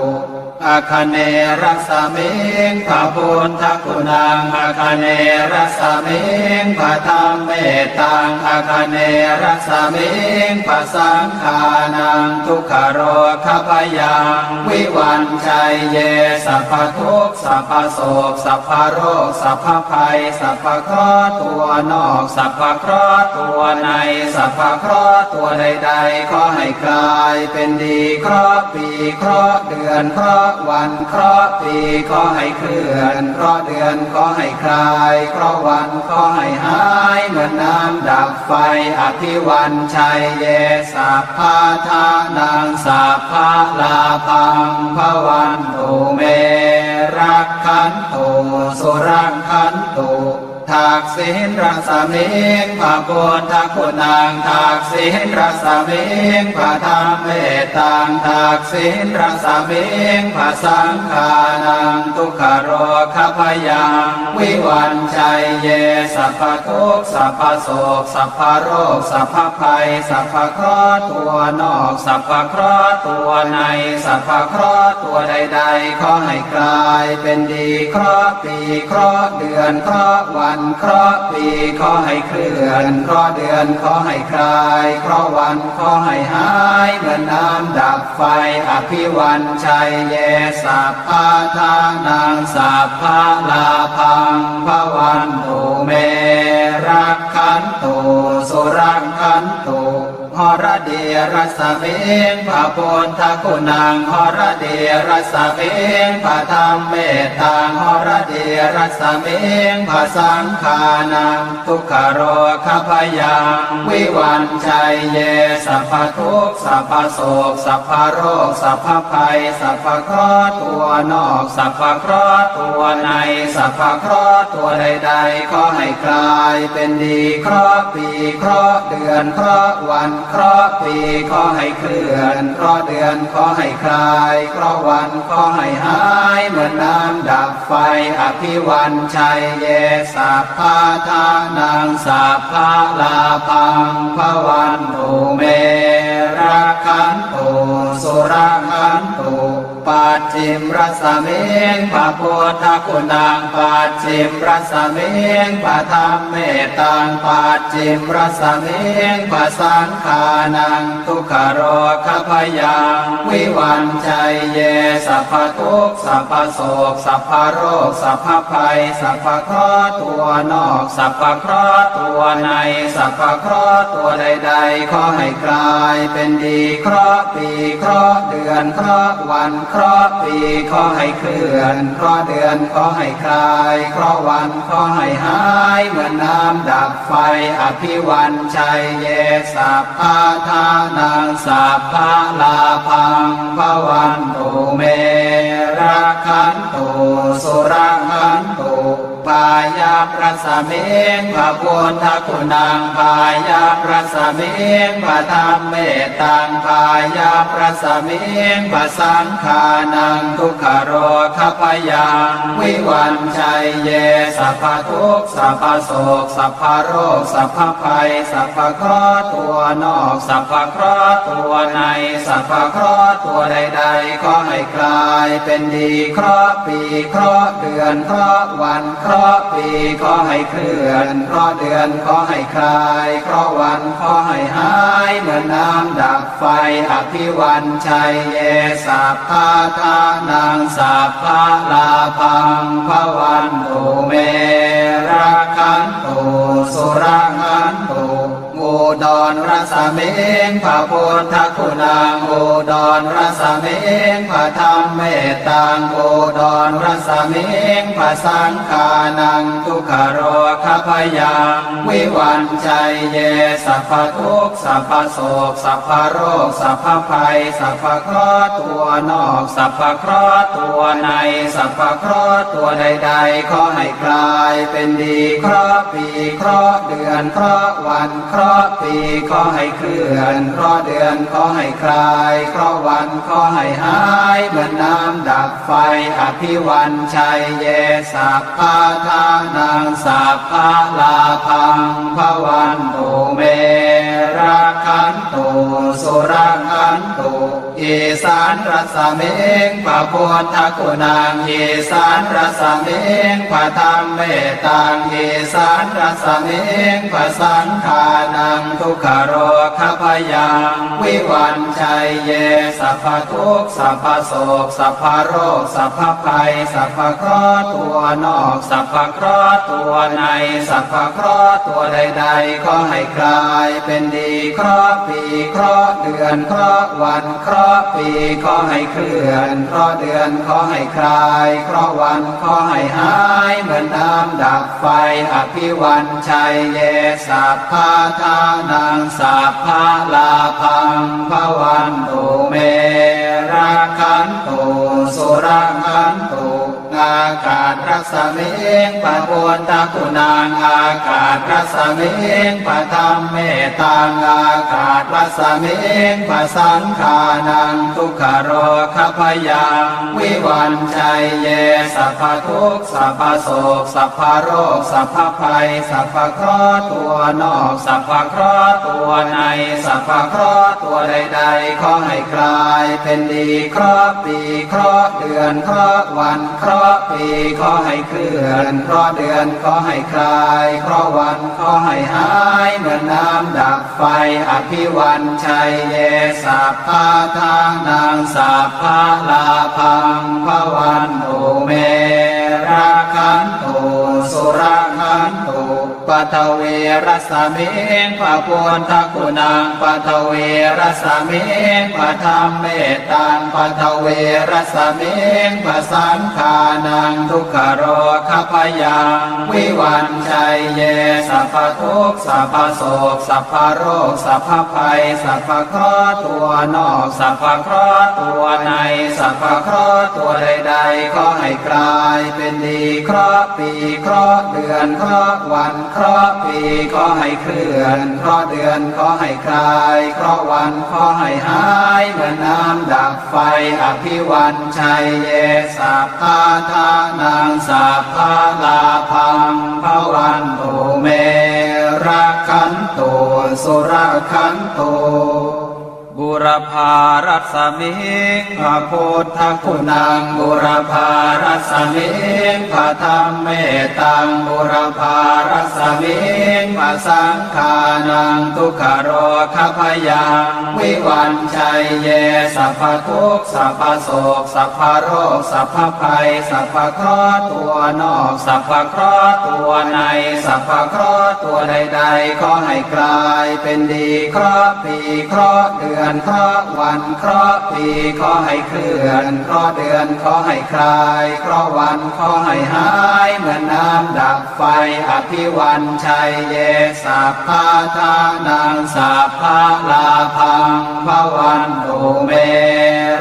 S1: อาคเนรัสมิงพระพุทธคุณังอาคเนรัสมิงพระธรรมเมตตังอาคเนรัสมิงพระสังฆานังทุกขโรคพยังวิวันชัยเยสัพพทุกข์สัพพโศกสัพพโรคสัพพภัยสัพพเคราะห์ตัวนอกสัพพเคราะห์ตัวในสัพพเคราะห์ตัวใดๆขอให้กลายเป็นดีเคราะห์ปีเคราะห์เดือนเคราะห์วันเคราะห์ปีขอให้เคลื่อนเคราะห์เดือนขอให้คลายเคราะห์วันขอให้หายเหมือนน้ำดับไฟอภิวันชัยเยสัพพะทานังสัพพะลาภังภวันตุเมรักขั ขันตุสุรังขันตุทักษิณรัศมิงพระพุทธคุณังทักษิณรัศมิงพระธรรมเมตังทักษิณรัศมิงพระสังฆานังทุกขโรคพยังวิวันชัยเยสัพพทุกข์สัพพโศกสัพพโรคสัพพภัยสัพพเคราะห์ตัวนอกสัพพเคราะห์ตัวในสัพพเคราะห์ตัวใดๆขอให้กลายเป็นดีเคราะห์ปีเคราะห์เดือนเคราะห์วันเคราะห์ปีขอให้เคลื่อนเคราะห์เดือนขอให้คลายเคราะห์วันขอให้หายเหมือนน้ำดับไฟอภิวันชัยเยสัพพะทานังสัพพะลาภังภวันตุเมรักขันตุสุรังขันตุหรเดียรัสเมงพระพุทธคุณังหรเดียรัสเมงพระธรรมเมตตังหรเดียรัสเมงพระสังฆานังทุกขโรคพยังวิวันชัยเยสัพพทุกข์สัพพโศกสัพพโรคสัพพภัยสัพพเคราะห์ตัวนอกสัพพเคราะห์ตัวในสัพพเคราะห์ตัวใดๆขอให้กลายเป็นดีเคราะห์ปีเคราะห์เดือนเคราะห์วันเคราะห์ปีขอให้เคลื่อนเคราะห์เดือนขอให้คลายเคราะห์วันขอให้หายเหมือนน้ำดับไฟอภิวันชัยเยสัพพะทานังสัพพะลาภังภวันตุเมรักขันตุสุรังขันตุปัจฉิมรัสเมงพระพุทธคุณังปัจฉิมรัสเมงพระธรรมเมตตังปัจฉิมรัสเมงพระสังฆานังทุกขโรคพยังวิวันชัยเยสัพพทุกข์สัพพโศกสัพพโรคสัพพภัยสัพพเคราะห์ตัวนอกสัพพเคราะห์ตัวในสัพพเคราะห์ตัวใดๆขอให้กลายเป็นดีเคราะห์ปีเคราะห์เดือนเคราะห์วันเคราะห์ปีขอให้เคลื่อนเคราะห์เดือนขอให้คลายเคราะห์วันขอให้หายเหมือนน้ำดับไฟอภิวันชัยเยสัพพะทานังสัพพะลาภังภวันตุเมรักขันตุสุรังขันตุพายาพระสเมงพระพุทธคุณังพายาพระสเมงพระธรรมเมตตังพายาพระสเมงพระสังฆานังทุกขโรคพยังวิวันชัยเยสัพพทุกข์สัพพโศกสัพพโรคสัพพภัยสัพพเคราะห์ตัวนอกสัพพเคราะห์ตัวในสัพพเคราะห์ตัวใดๆขอให้กลายเป็นดีเคราะห์ปีเคราะห์เดือนเคราะห์วันเคราะห์ปีขอให้เคลื่อนเคราะห์เดือนขอให้คลายเคราะห์วันขอให้หายเหมือนน้ำดับไฟอภิวันชัยเยสัพพะทานังสัพพะลาภังภวันตุเมรักขันตุสุรังขันตุอุดรรัสเมงพระพุทธคุณังอุดรรัสเมงพระธรรมเมตตังอุดรรัสเมงพระสังฆานังทุกขโรคพยังวิวันชัยเยสัพพทุกข์สัพพโศกสัพพโรคสัพพภัยสัพพเคราะห์ตัวนอกสัพพเคราะห์ตัวในสัพพเคราะห์ตัวใดๆขอให้กลายเป็นดีเคราะห์ปีเคราะห์เดือนเคราะห์วันเคราะห์ปีขอให้เคลื่อนเคราะห์เดือนขอให้คลายเคราะห์วันขอให้หายเหมือนน้ำดับไฟอภิวันชัยเยสัพพะทานังสัพพะลาภังภวันตุเมรักขันตุสุรังขันตุอีสานรัสเมงพระพุทธคุณังอีสานรัสเมงพระธรรมเมตตังอีสานรัสเมงพระสังฆานังทุกขโรคพยังวิวันชัยเยสัพพทุกข์สัพพโศกสัพพโรคสัพพภัยสัพพเคราะห์ตัวนอกสัพพเคราะห์ตัวในสัพพเคราะห์ตัวใดๆขอให้กลายเป็นดีเคราะห์ปีเคราะห์เดือนเคราะห์วันเคราะห์ปีขอให้เคลื่อนเคราะห์เดือนขอให้คลายเคราะห์วันขอให้หายเหมือนน้ำดับไฟอภิวันชัยเยสัพพะทานังสัพพะลาภังภวันตุเมรักขันตุสุรังขันตุง อากาศรัศมิงปะโพนทคุณังอากาศรัศมิงปะธรรมเมตังอากาศรัศมิงปะสังขานังทุกขโรคพยังวิวันชัยเยสัพพทุกข์สัพพโศกสัพพโรคสัพพภัยสัพพเคราะห์ตัวนอกสัพพเคราะห์ตัวในสัพพเคราะห์ตัวใดๆขอให้คลายเป็นดีเคราะห์ปีเคราะห์เดือนเคราะห์วันเคราะห์ปีขอให้เคลื่อนเคราะห์เดือนขอให้คลายเคราะห์วันขอให้หายเหมือนน้ำดับไฟอภิวันชัยเยสัพพะทานังสัพพะลาภังภวันตุเมราคันตุสุราคันตุปัทเวรัสมิงปะโพนทคุณังปัทเวรัสมิงปะธรรมเมตังปัทเวรัสมิงปะสังขานังทุกขโรคพยังวิวันชัยเยสัพพทุกข์สัพพโศกสัพพโรคสัพพภัยสัพพเคราะห์ตัวนอกสัพพเคราะห์ตัวในสัพพเคราะห์ตัวใดๆขอให้กลายเป็นดีเคราะห์ปีเคราะห์เดือนเคราะห์วันเคราะห์ปีขอให้เคลื่อนเคราะห์เดือนขอให้คลายเคราะห์วันขอให้หายเหมือนน้ำดับไฟอภิวันชัยเยสัพพะทานังสัพพะลาภังภวันตุเมราคันตุสุราคันตุบุรพารัสมิงพระพุทธคุณังบุรพารัสมิงพระธรรมเมตังบุรพารัสมิงพระสังขานังทุกขโรคพยังวิวันชัยเยสัพพทุกข์สัพพโศกสัพพโรคสัพพภัยสัพพเคราะห์ตัวนอกสัพพเคราะห์ตัวในสัพพเคราะห์ตัวใดๆขอให้กลายเป็นดีเคราะห์ปีเคราะห์เดือนเคราะห์วันเคราะห์ปีขอให้เคลื่อนเคราะห์เดือนขอให้คลายเคราะห์วันขอให้หายเหมือนน้ำดับไฟอภิวันชัยเยสัพพะทานังสัพพะลาภังภวันตุเม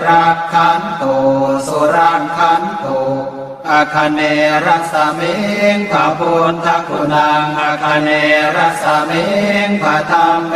S1: รักขันตุสุรังคันตุอาคเนรัสมิงพระพุทธคุณังอาคเนรัสมิงพระธรรมเม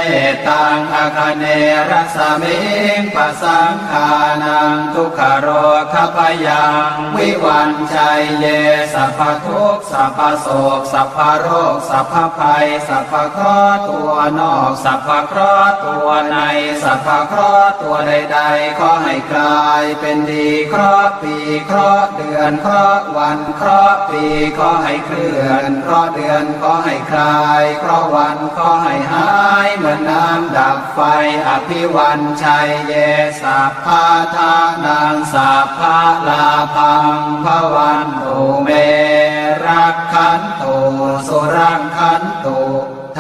S1: ตังอาคเนรัสมิงพระสังขานังทุกขโรคพยังวิวันชัยเยสัพพทุกข์สัพพโศกสัพพโรคสัพพภัยสัพพเคราะห์ตัวนอกสัพพเคราะห์ตัวในสัพพเคราะห์ตัวใดๆขอให้กลายเป็นดีเคราะห์ปีเคราะห์เดือนเคราะห์วันเคราะห์ปีขอให้เคลื่อนเคราะห์เดือนขอให้คลายเคราะห์วันขอให้หายเหมือนน้ำดับไฟอภิวันชัยเยสัพพะทานังสัพพะลาภังภวันตุเมรักขันตุสุรังคันตุ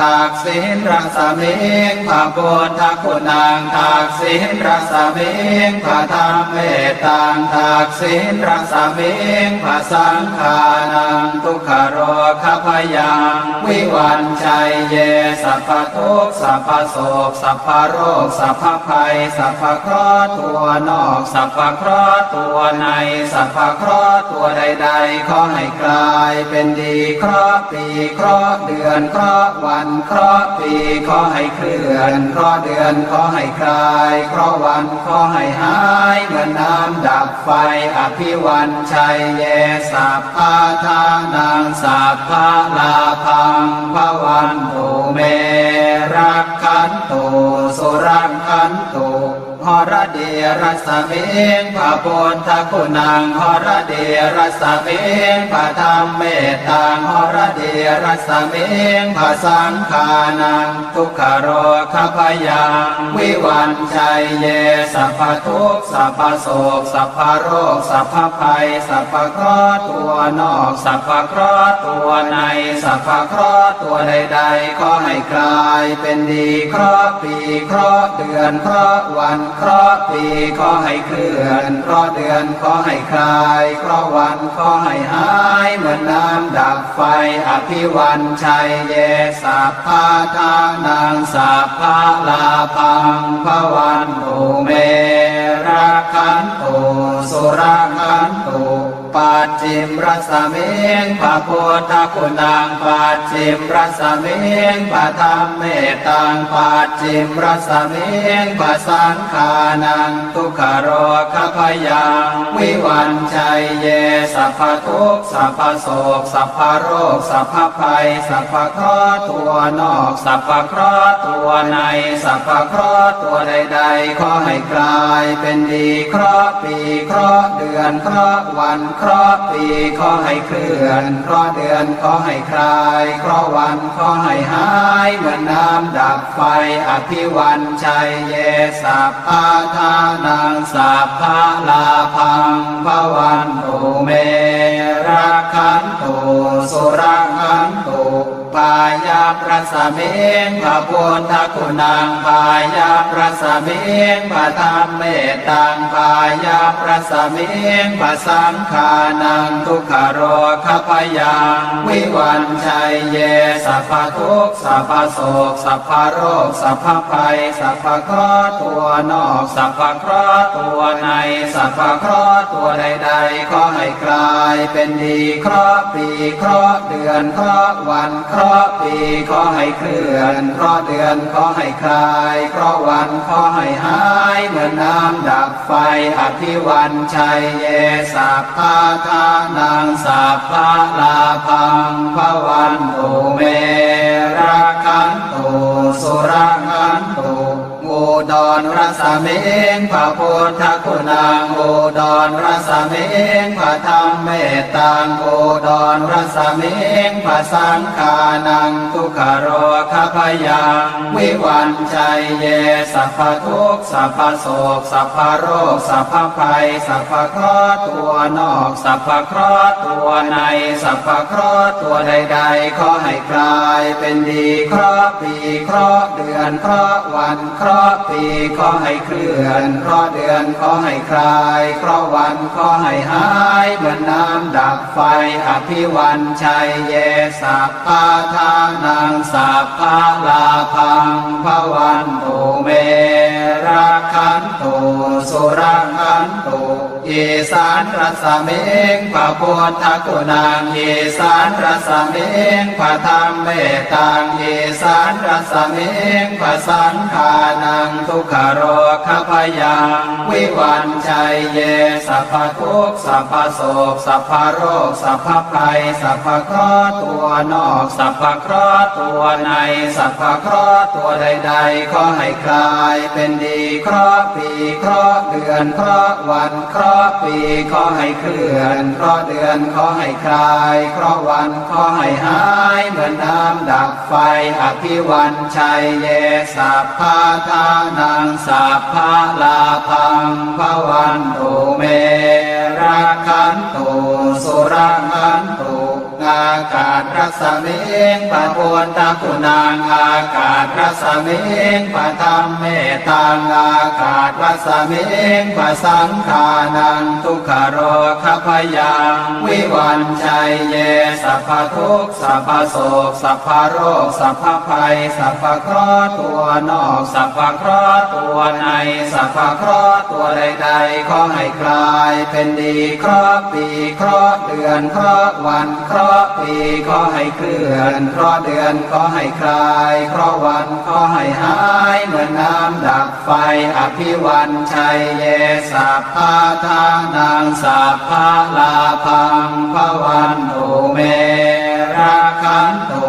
S1: ทักษิณรัศมิงพระพุทธคุณังทักษิณรัศมิงพระธรรมเมตังทักษิณรัศมิงพระสังขานังทุกขโรคพยังวิวันชัยเยสัพพทุกข์สัพพโศกสัพพโรคสัพพภัยสัพพเคราะห์ตัวนอกสัพพเคราะห์ตัวในสัพพเคราะห์ตัวใดๆขอให้กลายเป็นดีเคราะห์ปีเคราะห์เดือนเคราะห์วันเคราะห์ปีขอให้เคลื่อนเคราะห์เดือนขอให้คลายเคราะห์วันขอให้หายเหมือนน้ำดับไฟอภิวันชัยเยสัพพะทานังสัพพะลาภังภวันตุเมรักขันตุสุรังคันตุหรเดรัสมิงพระพุทธคุณังหรเดรัสมิงพระธรรมเมตังหรเดรัสมิงพระสังขานังทุกขโรคพยังวิวันชัยเยสัพพทุกข์สัพพโศกสัพพโรคสัพพภัยสัพพเคราะห์ตัวนอกสัพพเคราะห์ตัวในสัพพเคราะห์ตัวใดๆขอให้กลายเป็นดีเคราะห์ปีเคราะห์เดือนเคราะห์วันเคราะห์ปีขอให้เคลื่อนเคราะห์เดือนขอให้คลายเคราะห์วันขอให้หายเหมือนน้ำดับไฟอภิวันชัยเยสัพพะทานังสัพพะลาภังภวันตุเมรักขันตุสุรังคันตุป ปัจจิมรสมิงพระพุทธคุณังปัจจิมรสมิงพระธรรมเมตังปัจจิมรสมิงพระสังฆานังทุกขโรคพยังวิวันชัยเยสัพพทุกข์สัพพโศกสัพพโรคสัพพภัยสัพพเคราะห์ตัวนอกสัพพเคราะห์ตัวในสัพพเคราะห์ตัวใดๆขอให้กลายเป็นดีเคราะห์ปีเคราะห์เดือนเคราะห์วันเคราะห์ปีขอให้เคลื่อนเคราะห์เดือนขอให้คลายเคราะห์วันขอให้หายเหมือนน้ำดับไฟอภิวันชัยเยสัพพะทานังสัพพะลาภังภวันตุเมรักขันตุสุรักขันตุพายาประสมิงพระพุทธคุณังพายาประสมิงพระธรรมเมตังพายาประสมิงพระสังฆานังทุกขโรคพยังวิวันชัยเยสัพพทุกข์สัพพโศกสัพพโรคสัพพภัยสัพพเคราะห์ตัวนอกสัพพเคราะห์ตัวในสัพพเคราะห์ตัวใดๆขอให้กลายเป็นดีเคราะห์ปีเคราะห์เดือนเคราะห์วันเคราะห์ปีขอให้เคลื่อนเคราะห์เดือนขอให้คลายเคราะห์วันขอให้หายเหมือนน้ำดับไฟอภิวันชัยเยสัพพะทานังสัพพะลาภังภวันตุเมรักขันตุสุรักขันตุอุดรรสมิงพระพุทธคุณังอุดรรสมิงพระธรรมเมตังอุดรรสมิงพระสังฆานังทุกขโรคพยังวิวันชัยเยสัพพทุกข์สัพพโศกสัพพโรคสัพพภัยสัพพเคราะห์ตัวนอกสัพพเคราะห์ตัวในสัพพเคราะห์ตัวใดๆขอให้กลายเป็นดีเคราะห์ปีเคราะห์เดือนเคราะห์วันเคราะห์ปีขอให้เคลื่อนเคราะห์เดือนขอให้คลายเคราะห์วันขอให้หายเหมือนน้ำดับไฟอภิวันชัยเยสัพพะทานังสัพพะลาภังภวันตุเมรักขันตุสุรักขันตุอีสานรสมิงพระพุทธคุณังอีสานรสมิงพระธรรมเมตังอีสานรสมิงพระสังฆานังทุกขโรคพยังวิวันชัยเยสัพพทุกข์สัพพโศกสัพพโรคสัพพภัยสัพพเคราะห์ตัวนอกสัพพเคราะห์ตัวในสัพพเคราะห์ตัวใดๆขอให้กลายเป็นดีเคราะห์ปีเคราะห์เดือนเคราะห์วันเคราะห์ปีขอให้เคลื่อนเคราะห์เดือนขอให้คลายเคราะห์วันขอให้หายเหมือนน้ำดับไฟอภิวันชัยเยสัพพะทานังสัพพะลาภังภวันตุเมรักขันตุสุรักขันตุอากาศรัสมิงพระพุทธคุณังอากาศรัสมิงพระธรรมเมตังอากาศรัสมิงพระสังฆานังทุกขโรคพยังวิวันชัยเยสัพพทุกข์สัพพโศกสัพพโรคสัพพภัยสัพพเคราะห์ตัวนอกสัพพเคราะห์ตัวในสัพพเคราะห์ตัวใดๆขอให้กลายเป็นดีเคราะห์ปีเคราะห์เดือนเคราะห์วันเคราะห์ปีขอให้เคลื่อนเคราะห์เดือนขอให้คลายเคราะห์วันขอให้หายเหมือนน้ำดับไฟอภิวันชัยเยสัพพะทานังสัพพะลาภังภวันตุเมรักขันตุ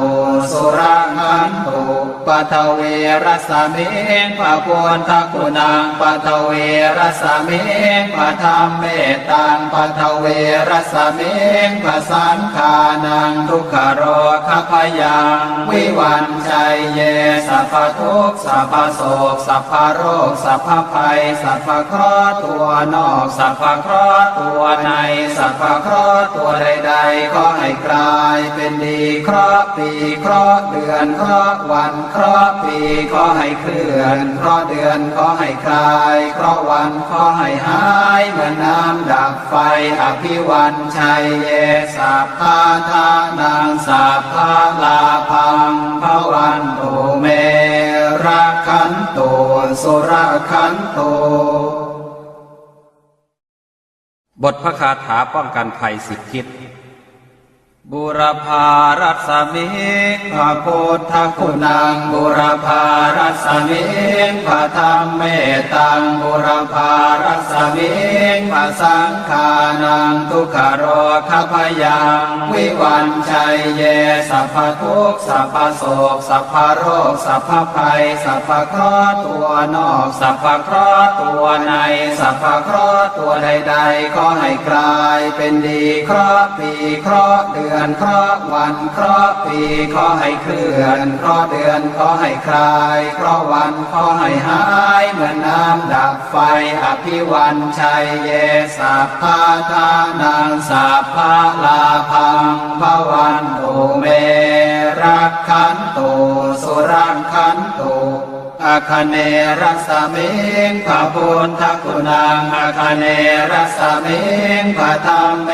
S1: สุรักขันตุปัทเวรสมิงพระพุทธคุณังปัทเวรสมิงพระธรรมเมตังปัทเวรสมิงพระสังฆานังทุกขโรคพยังวิวันชัยเยสัพพทุกข์สัพพโศกสัพพโรคสัพพภัยสัพพเคราะห์ตัวนอกสัพพเคราะห์ตัวในสัพพเคราะห์ตัวใดๆขอให้กลายเป็นดีเคราะห์ปีเคราะห์เดือนเคราะห์วันเคราะห์ปีขอให้เคลื่อนเคราะห์เดือนขอให้คลายเคราะห์วันขอให้หายเหมือนน้ำดับไฟอภิวันชัยเยสัพพะทานังสัพพะลาภังภวันตุเมรักขันตุสุรักขันตุ
S2: บทพระคาถาป้องกันภัย10 ทิศ
S1: บุรพารัสมิงพระพุทธคุณังบุรพารัสมิงพระธรรมเมตังบุรพารัสมิงพระสังฆานังทุกขโรคพยังวิวันชัยเยสัพพทุกข์สัพพโศกสัพพโรคสัพพภัยสัพพเคราะห์ตัวนอกสัพพเคราะห์ตัวในสัพพเคราะห์ตัวใดๆขอให้กลายเป็นดีเคราะห์ปีเคราะห์เดือนเคราะห์วันเคราะห์ปีขอให้เคลื่อนเคราะห์เดือนขอให้คลายเคราะห์วันขอให้หายเหมือนน้ำดับไฟอภิวันชัยเยสัพพะทานังสัพพะลาภังภวันตุเมรักขันตุสุรังขันตุอาคเนรัสมิงพระพุทธคุณังอาคเนรัสมิงพระธรรมเม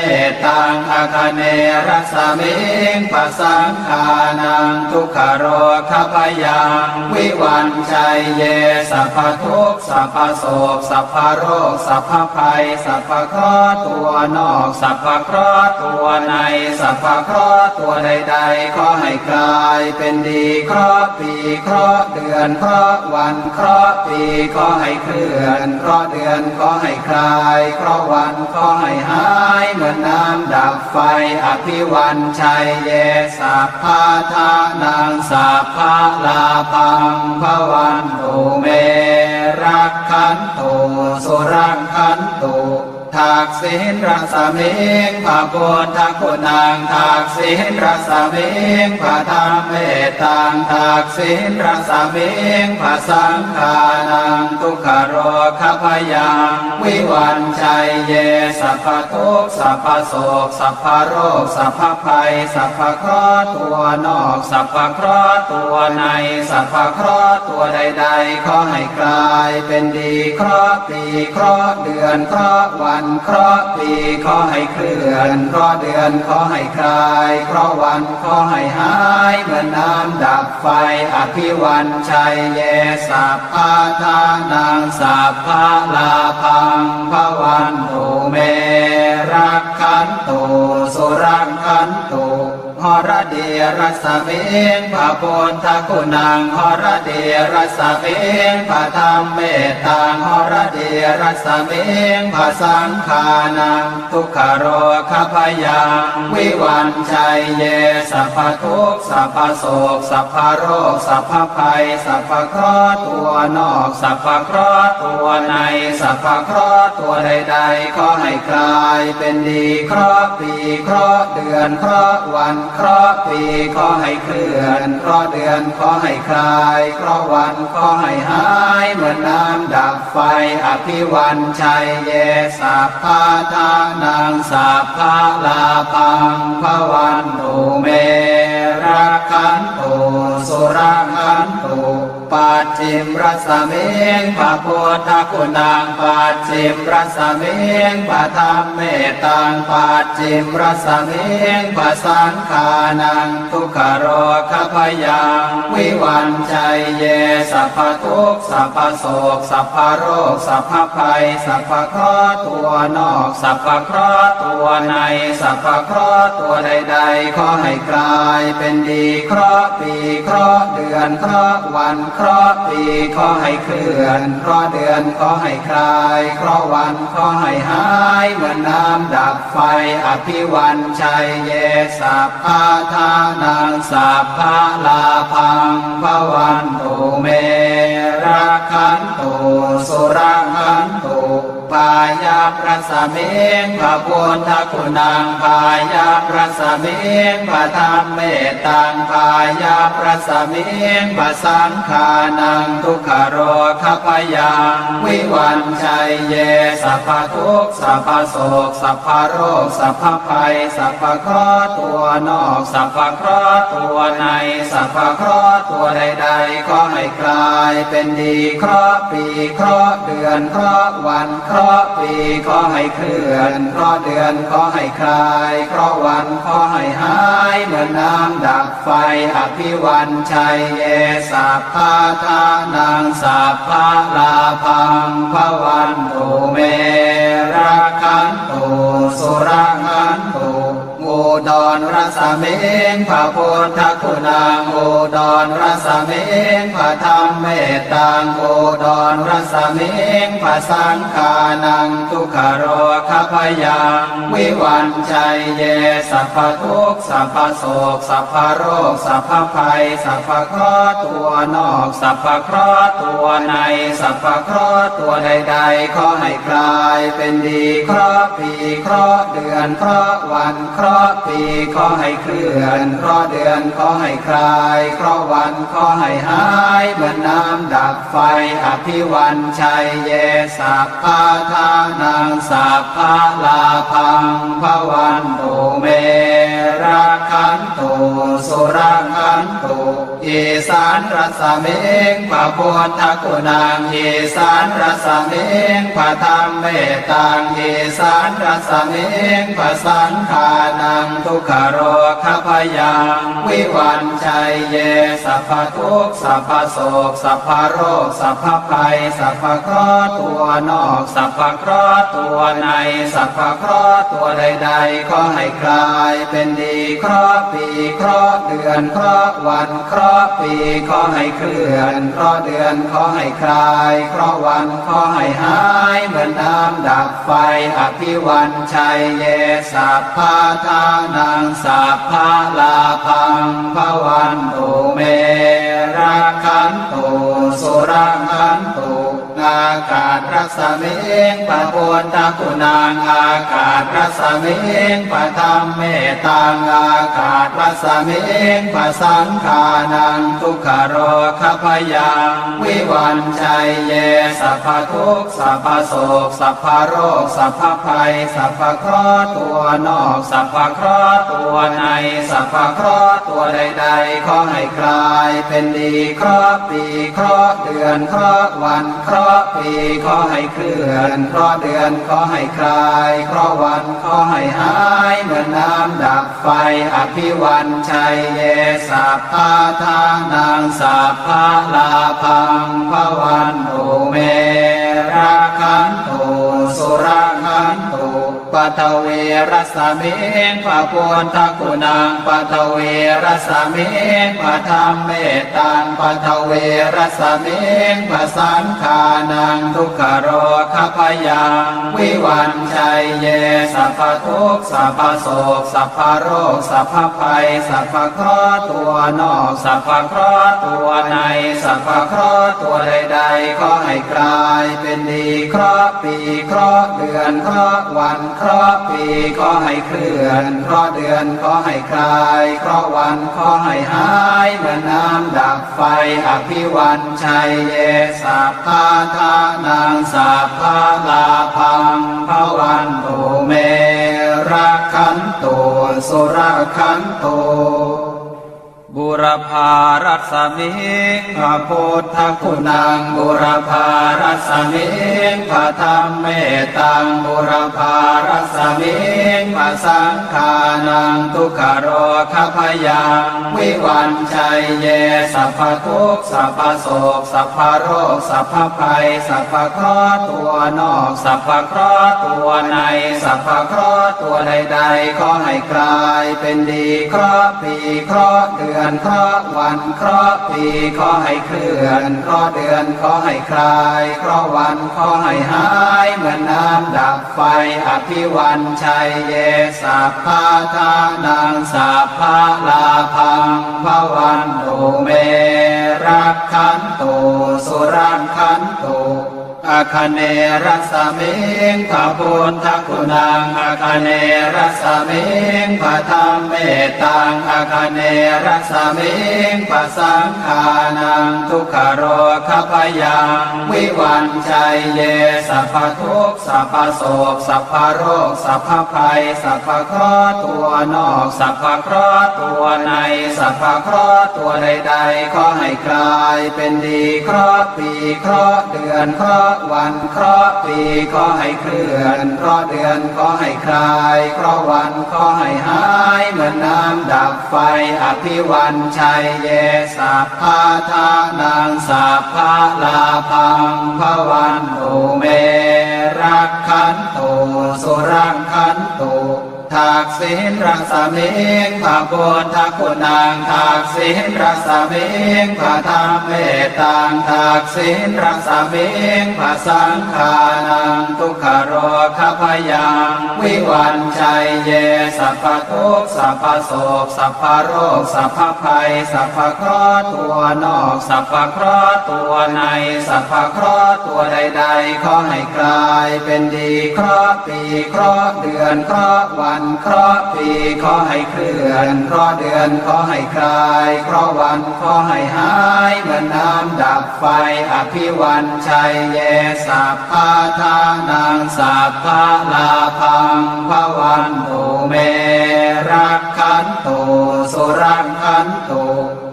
S1: ตังอาคเนรัสมิงพระสังฆานังทุกขโรคพยังวิวันชัยเยสัพพทุกข์สัพพโศกสัพพโรคสัพพภัยสัพพเคราะห์ตัวนอกสัพพเคราะห์ตัวในสัพพเคราะห์ตัวใดๆขอให้กลายเป็นดีเคราะห์ปีเคราะห์เดือนเคราะห์วันเคราะห์ปีขอให้เคลื่อนเคราะห์เดือนขอให้คลายเคราะห์วันขอให้หายเหมือนน้ำดับไฟอภิวันชัยเยสัพพะทานังสัพพะลาภังภวันตุเมรักขันตุสุรังขันตุทักษิณรัสมิงพระพุทธคุณังทักษิณรัสมิงพระธรรมเมตังทักษิณรัสมิงพระสังฆานังทุกขโรคพยังวิวันชัยเยสัพพทุกข์สัพพโศกสัพพโรคสัพพภัยสัพพเคราะห์ตัวนอกสัพพเคราะห์ตัวในสัพพเคราะห์ตัวใดๆขอให้กลายเป็นดีเคราะห์ปีเคราะห์เดือนเคราะห์วันเคราะห์ปีขอให้เคลื่อนเคราะห์เดือนขอให้คลายเคราะห์วันขอให้หายเหมือนน้ำดับไฟอภิวันชัยเยสัพพะทานังสัพพะลาภังภวันตุเมรักขันตุสุรังขันตุหรเดียรัสมิงพระพุทธคุณังหรเดียรัสมิงพระธรรมเมตังหรเดียรัสมิงพระสังฆานังทุกขโรคพยังวิวันชัยเยสัพพทุกข์สัพพโศกสัพพโรคสัพพภัยสัพพเคราะห์ตัวนอกสัพพเคราะห์ตัวในสัพพเคราะห์ตัวใดๆขอให้กลายเป็นดีเคราะห์ปีเคราะห์เดือนเคราะห์วันเคราะห์ปีขอให้เคลื่อนเคราะห์เดือนขอให้คลายเคราะห์วันขอให้หายเหมือนน้ำดับไฟอภิวันชัยเยสัพพะทานังสัพพะลาภังภวันตุเมรักขันตุสุรังขันตุปัจฉิมรัสมิงพระพุทธคุณังปัจฉิมรัสมิงพระธรรมเมตังปัจฉิมรัสมิงพระสังฆานังทุกขโรคพยังวิวันชัยเยสัพพทุกข์สัพพโศกสัพพโรคสัพพภัยสัพพเคราะห์ตัวนอกสัพพเคราะห์ตัวในสัพพเคราะห์ตัวใดๆขอให้กลายเป็นดีเคราะห์ปีเคราะห์เดือนเคราะห์วันเคราะห์ปีขอให้เคลื่อนเคราะห์เดือนขอให้คลายเคราะห์วันขอให้หายเหมือนน้ำดับไฟอภิวันชัยเยสัพพะทานังสัพพะลาภังภวันตุเมรักขันตุสุรังขันตุปายารัสมิงพระพุทธคุณังปายารัสมิงพระธรรมเมตังปายารัสมิงพระสังฆานังทุกขโรคพยังวิวันชัยเยสัพพทุกข์สัพพโศกสัพพโรคสัพพภัยสัพพเคราะห์ตัวนอกสัพพเคราะห์ตัวในสัพพเคราะห์ตัวใดๆขอให้กลายเป็นดีเคราะห์ปีเคราะห์เดือนเคราะห์วันเคราะห์ปีขอให้เคลื่อนเคราะห์เดือนขอให้คลายเคราะห์วันขอให้หายเหมือนน้ำดับไฟอภิวันชัยเยสัพพะทานังสัพพะลาภังภวันตุเมรักขันตุ สุรังคันตุอุดรรสเมงพระพุทธคุณังอุดรรสเมงพระธรรมเมตตังอุดรรสเมงพระสังฆานังทุกขโรคพยังวิวันชัยเยสัพพทุกข์สัพพโศกสัพพโรคสัพพภัยสัพพเคราะห์ตัวนอกสัพพเคราะห์ตัวในสัพพเคราะห์ตัวใดๆขอให้กลายเป็นดีเคราะห์ปีเคราะห์เดือนเคราะห์วันเคราะห์ปีขอให้เคลื่อนเคราะห์เดือนขอให้คลายเคราะห์วันขอให้หายเหมือนน้ำดับไฟอภิวันชัยเยสัพพะทานังสัพพะลาภังภวันตุเมรักขันตุสุรังคันตุอีสานรัสเมงพระพุทธคุณังอีสานรัสเมงพระธรรมเมตตังอีสานรัสเมงพระสังฆานังทุกขโรคพยังวิวันชัยเยสัพพทุกข์สัพพโศกสัพพโรคสัพพภัยสัพพเคราะห์ตัวนอกสัพพเคราะห์ตัวในสัพพเคราะห์ตัวใดๆขอให้กลายเป็นดีเคราะห์ปีเคราะห์เดือนเคราะห์วันเคราะห์ปีขอให้เคลื่อนเคราะห์เดือนขอให้คลายเคราะห์วันขอให้หายเหมือนน้ำดับไฟอภิวันชัยเยสัพพะทานังสัพพะลาภังภวันตุเมรักขันตุสุรังคันตุอากาศรัสเมงพระพุทธคุณังอากาศรัสเมงพระธรรมเมตตังอากาศรัสเมงพระสังฆานังทุกขโรคพยังวิวันชัยเยสัพพทุกข์สัพพโศกสัพพโรคสัพพภัยสัพพเคราะห์ตัวนอกสัพพเคราะห์ตัวในสัพพเคราะห์ตัวใดๆขอให้กลายเป็นดีเคราะห์ปีเคราะห์เดือนเคราะห์วันเคราะห์ปีขอให้เคลื่อนเคราะห์เดือนขอให้คลายเคราะห์วันขอให้หายเหมือนน้ำดับไฟอภิวันชัยเยสัพพะทานังสัพพะลาภังภวันตุเมรักขันตุสุรังคันตุปัทเวรัสเมงพระพุทธคุณังปัทเวรัสเมงพระธรรมเมตตังปัทเวรัสเมงพระสังฆานังทุกขโรคพยังวิวันชัยเยสัพพทุกข์สัพพโศกสัพพโรคสัพพภัยสัพพเคราะห์ตัวนอกสัพพเคราะห์ตัวในสัพพเคราะห์ตัวใดๆขอให้กลายเป็นดีเคราะห์ปีเคราะห์เดือนเคราะห์วันเคราะห์ปีขอให้เคลื่อนเคราะห์เดือนขอให้คลายเคราะห์วันขอให้หายเหมือนน้ำดับไฟอภิวันชัยเยสัพพะทานังสัพพะลาภังภวันตุเมรักขันตุสุรักขันตุบุรพารัสมิงพระพุทธคุณังบุรพารัสมิงพระธรรมเมตตังบุรพารัสมิงพระสังฆานังทุกขโรคพยังวิวันชัยเยสัพพทุกข์สัพพโศกสัพพโรคสัพพภัยสัพพเคราะห์ตัวนอกสัพพเคราะห์ตัวในสัพพเคราะห์ตัวใดๆขอให้กลายเป็นดีเคราะห์ปีเคราะห์เดือนเคราะห์วันเคราะห์ปีขอให้เคลื่อนเคราะห์เดือนขอให้คลายเคราะห์วันขอให้หายเหมือนน้ำดับไฟอภิวันชัยเยสัพพะทานังสัพพะลาภังภวันตุเมรักขันตุสุรังคันตุอาคเนรัสเมงพระพุทธคุณังอาคเนรัสเมงพระธรรมเมตตังอาคเนรัสเมงพระสังฆานังทุกขโรคพยังวิวันชัยเยสัพพทุกข์สัพพโศกสัพพโรคสัพพภัยสัพพเคราะห์ตัวนอกสัพพเคราะห์ตัวในสัพพเคราะห์ตัวใดๆขอให้กลายเป็นดีเคราะห์ปีเคราะห์เดือนเคราะห์ วันเคราะห์ปีขอให้เคลื่อนเคราะห์เดือนขอให้คลายเคราะห์วันขอให้หายเหมือนน้ำดับไฟอภิวันชัยเยสัพพะทานังสัพพะลาภังภวันตุเมรักขันตุสุรังขันตุทักษิณรัศมิงพระพุทธคุณังทักษิณรัศมิงพระธรรมเมตตังทักษิณรัศมิงพระสังฆานังทุกขโรคพยังวิวันชัยเยสัพพทุกข์สัพพโศกสัพพโรคสัพพภัยสัพพเคราะห์ตัวนอกสัพพเคราะห์ตัวในสัพพเคราะห์ตัวใดๆขอให้กลายเป็นดีเคราะห์ปีเคราะห์เดือนเคราะห์วันเคราะห์ปีขอให้เคลื่อนเคราะห์เดือนขอให้คลายเคราะห์วันขอให้หายเหมือนน้ำดับไฟอภิวันชัยเยสัพพะทานังสัพพะลาภังภวันตุเมรักขันตุสุรังขันตุ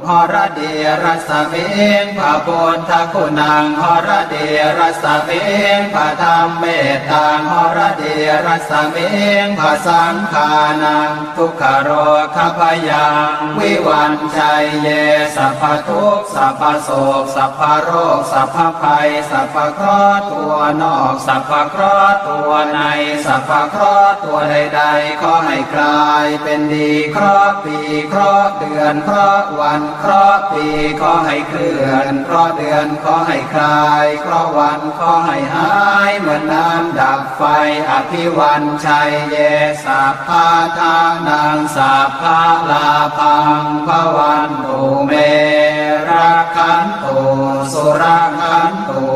S1: หรเดียรัศมิงพระพุทธคุณังหรเดียรัศมิงพระธรรมเมตตังหรเดียรัศมิงพระสังฆานังทุกขโรคพยังวิวันชัยเยสัพพทุกข์สัพพโศกสัพพโรคสัพพภัยสัพพเคราะห์ตัวนอกสัพพเคราะห์ตัวในสัพพเคราะห์ตัวใดๆขอให้กลายเป็นดีเคราะห์ปีเคราะห์เดือนเคราะห์วันเคราะห์ปีขอให้เคลื่อนเคราะห์เดือนขอให้คลายเคราะห์วันขอให้หายเหมือนน้ำดับไฟอภิวันชัยเยสัพพะทานังสัพพะลาภังภวันตุเมรักขันตุสุรังขันตุ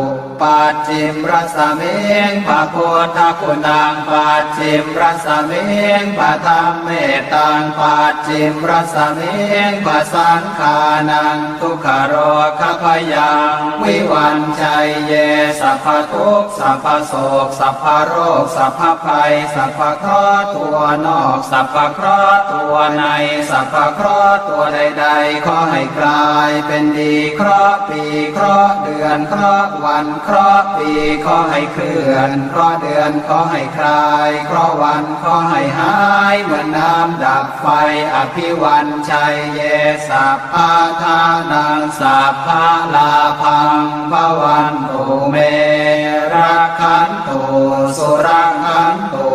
S1: ปัจฉิมรัศมิงพระพุทธคุณังปัจฉิมรัศมิงพระธรรมเมตตังปัจฉิมรัศมิงพระสังฆานังทุกขโรคพยังวิวันชัยเยสัพพทุกข์สัพพโศกสัพพโรคสัพพภัยสัพพเคราะห์ตัวนอกสัพพเคราะห์ตัวในสัพพเคราะห์ตัวใดๆขอให้กลายเป็นดีเคราะห์ปีเคราะห์เดือนเคราะห์วันเคราะห์ปีขอให้เคลื่อนเคราะห์เดือนขอให้คลายเคราะห์วันขอให้หายเหมือนน้ำดับไฟอภิวันชัยเยสัพพะทานังสัพพะลาภังภวันตุเมรักขันตุสุรังขันตุ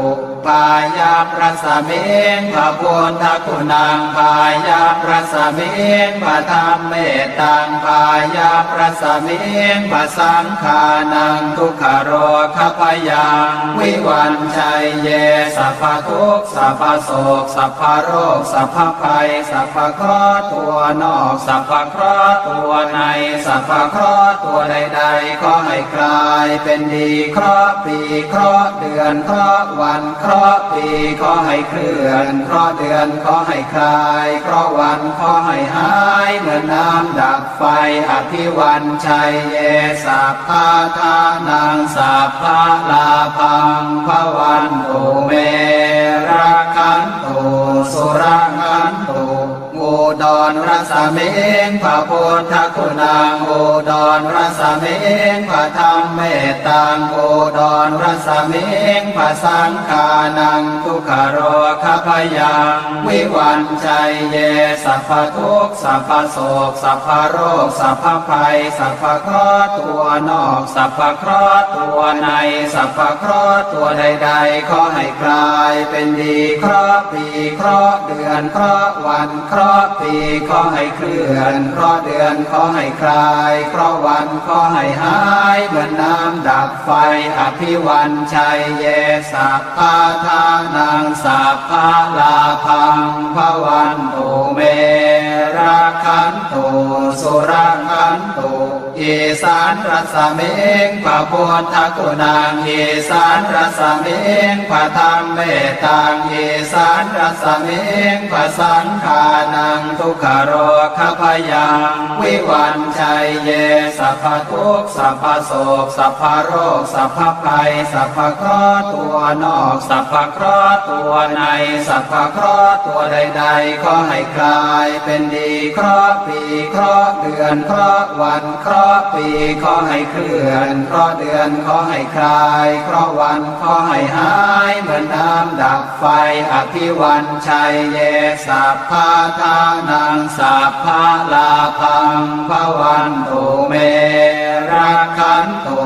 S1: พายาประสมิงพระพุทธคุณังพายาประสมิงพระธรรมเมตตังพายาประสมิงพระสังฆานังทุกขโรคพยังวิวันชัยเยสัพพทุกข์สัพพโศกสัพพโรคสัพพภัยสัพพเคราะห์ตัวนอกสัพพเคราะห์ตัวในสัพพเคราะห์ตัวใดๆขอให้กลายเป็นดีเคราะห์ปีเคราะห์เดือนเคราะห์วันเคราะห์ปีขอให้เคลื่อนเคราะห์เดือนขอให้คลายเคราะห์วันขอให้หายเหมือนน้ำดับไฟอภิวันชัยเยสัพพะทานังสัพพะลาภังภวันตุเมรักขันตุสุรังขันตุอุดรรัศมิงพระพุทธคุณังอุดรรัศมิงพระธรรมเมตตังอุดรรัศมิงพระสังฆานังทุกขโรคพยังวิวันชัยเยสัพพทุกข์สัพพโศกสัพพโรคสัพพภัยสัพพเคราะห์ตัวนอกสัพพเคราะห์ตัวในสัพพเคราะห์ตัวใดๆขอให้กลายเป็นดีเคราะห์ปีเคราะห์เดือนเคราะห์วันเคราะห์ปีขอให้เคลื่อนเคราะห์เดือนขอให้คลายเคราะห์วันขอให้หายเหมือนน้ำดับไฟอภิวันชัยเยสัพพะทานังสัพพะลาภังภวันตุเมรักขันตุสุรังขันตุอีสานรัศมิงพระพุทธคุณังอีสานรัศมิงพระธรรมเมตตังอีสานรัศมิงพระสังฆานังทุกขโรคพยังวิวันชัยเยสัพพทุกข์สัพพโศกสัพพโรคสัพพภัยสัพพเคราะห์ตัวนอกสัพพเคราะห์ตัวในสัพพเคราะห์ตัวใดๆขอให้กลายเป็นดีเคราะห์ปีเคราะห์เดือนเคราะห์วันเคราะห์ ราะห์ปีขอให้เคลื่อนเคราะห์เดือนขอให้คลายเคราะห์วันขอให้หายเหมือนน้ำดับไฟอภิวันชัยเยสัพพะทานังสัพพะลาภังภวันตุเมรักขันตุ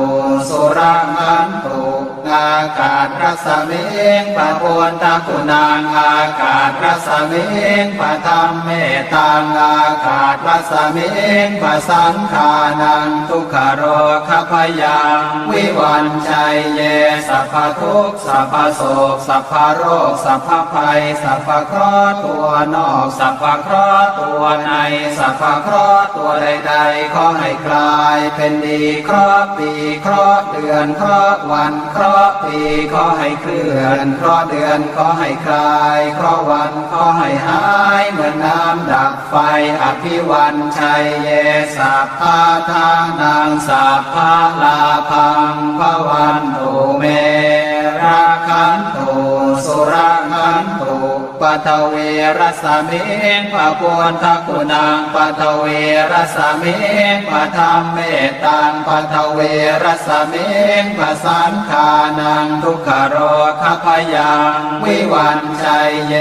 S1: สุรังขันตุอากาศรัศมิงปะโพนตะกุนางอากาศรัศมิงปะธรรมเมตังอากาศรัศมิงปะสังขานังทุกขโรคพยังวิวันชัยเยสัพพทุกข์สัพพโศกสัพพโรคสัพพภัยสัพพเคราะห์ตัวนอกสัพพเคราะห์ตัวในสัพพเคราะห์ตัวใดๆขอให้คลายเป็นดีเคราะห์ปีเคราะห์เดือนเคราะห์วันเคราะห์ปีขอให้เคลื่อนเคราะห์เดือนขอให้คลายเคราะห์วันขอให้หายเหมือนน้ำดับไฟอภิวันชัยเยสัพพะทานังสัพพะลาภังภวันตุเมรักขันตุสุรังขันตุปัทเวรัสมิงปะโพนทกุณังปัทเวรัสมิงปะธรรมเมตังปัทเวรัสมิงปะสังขานังทุกขโรคพยังวิวันชัยเย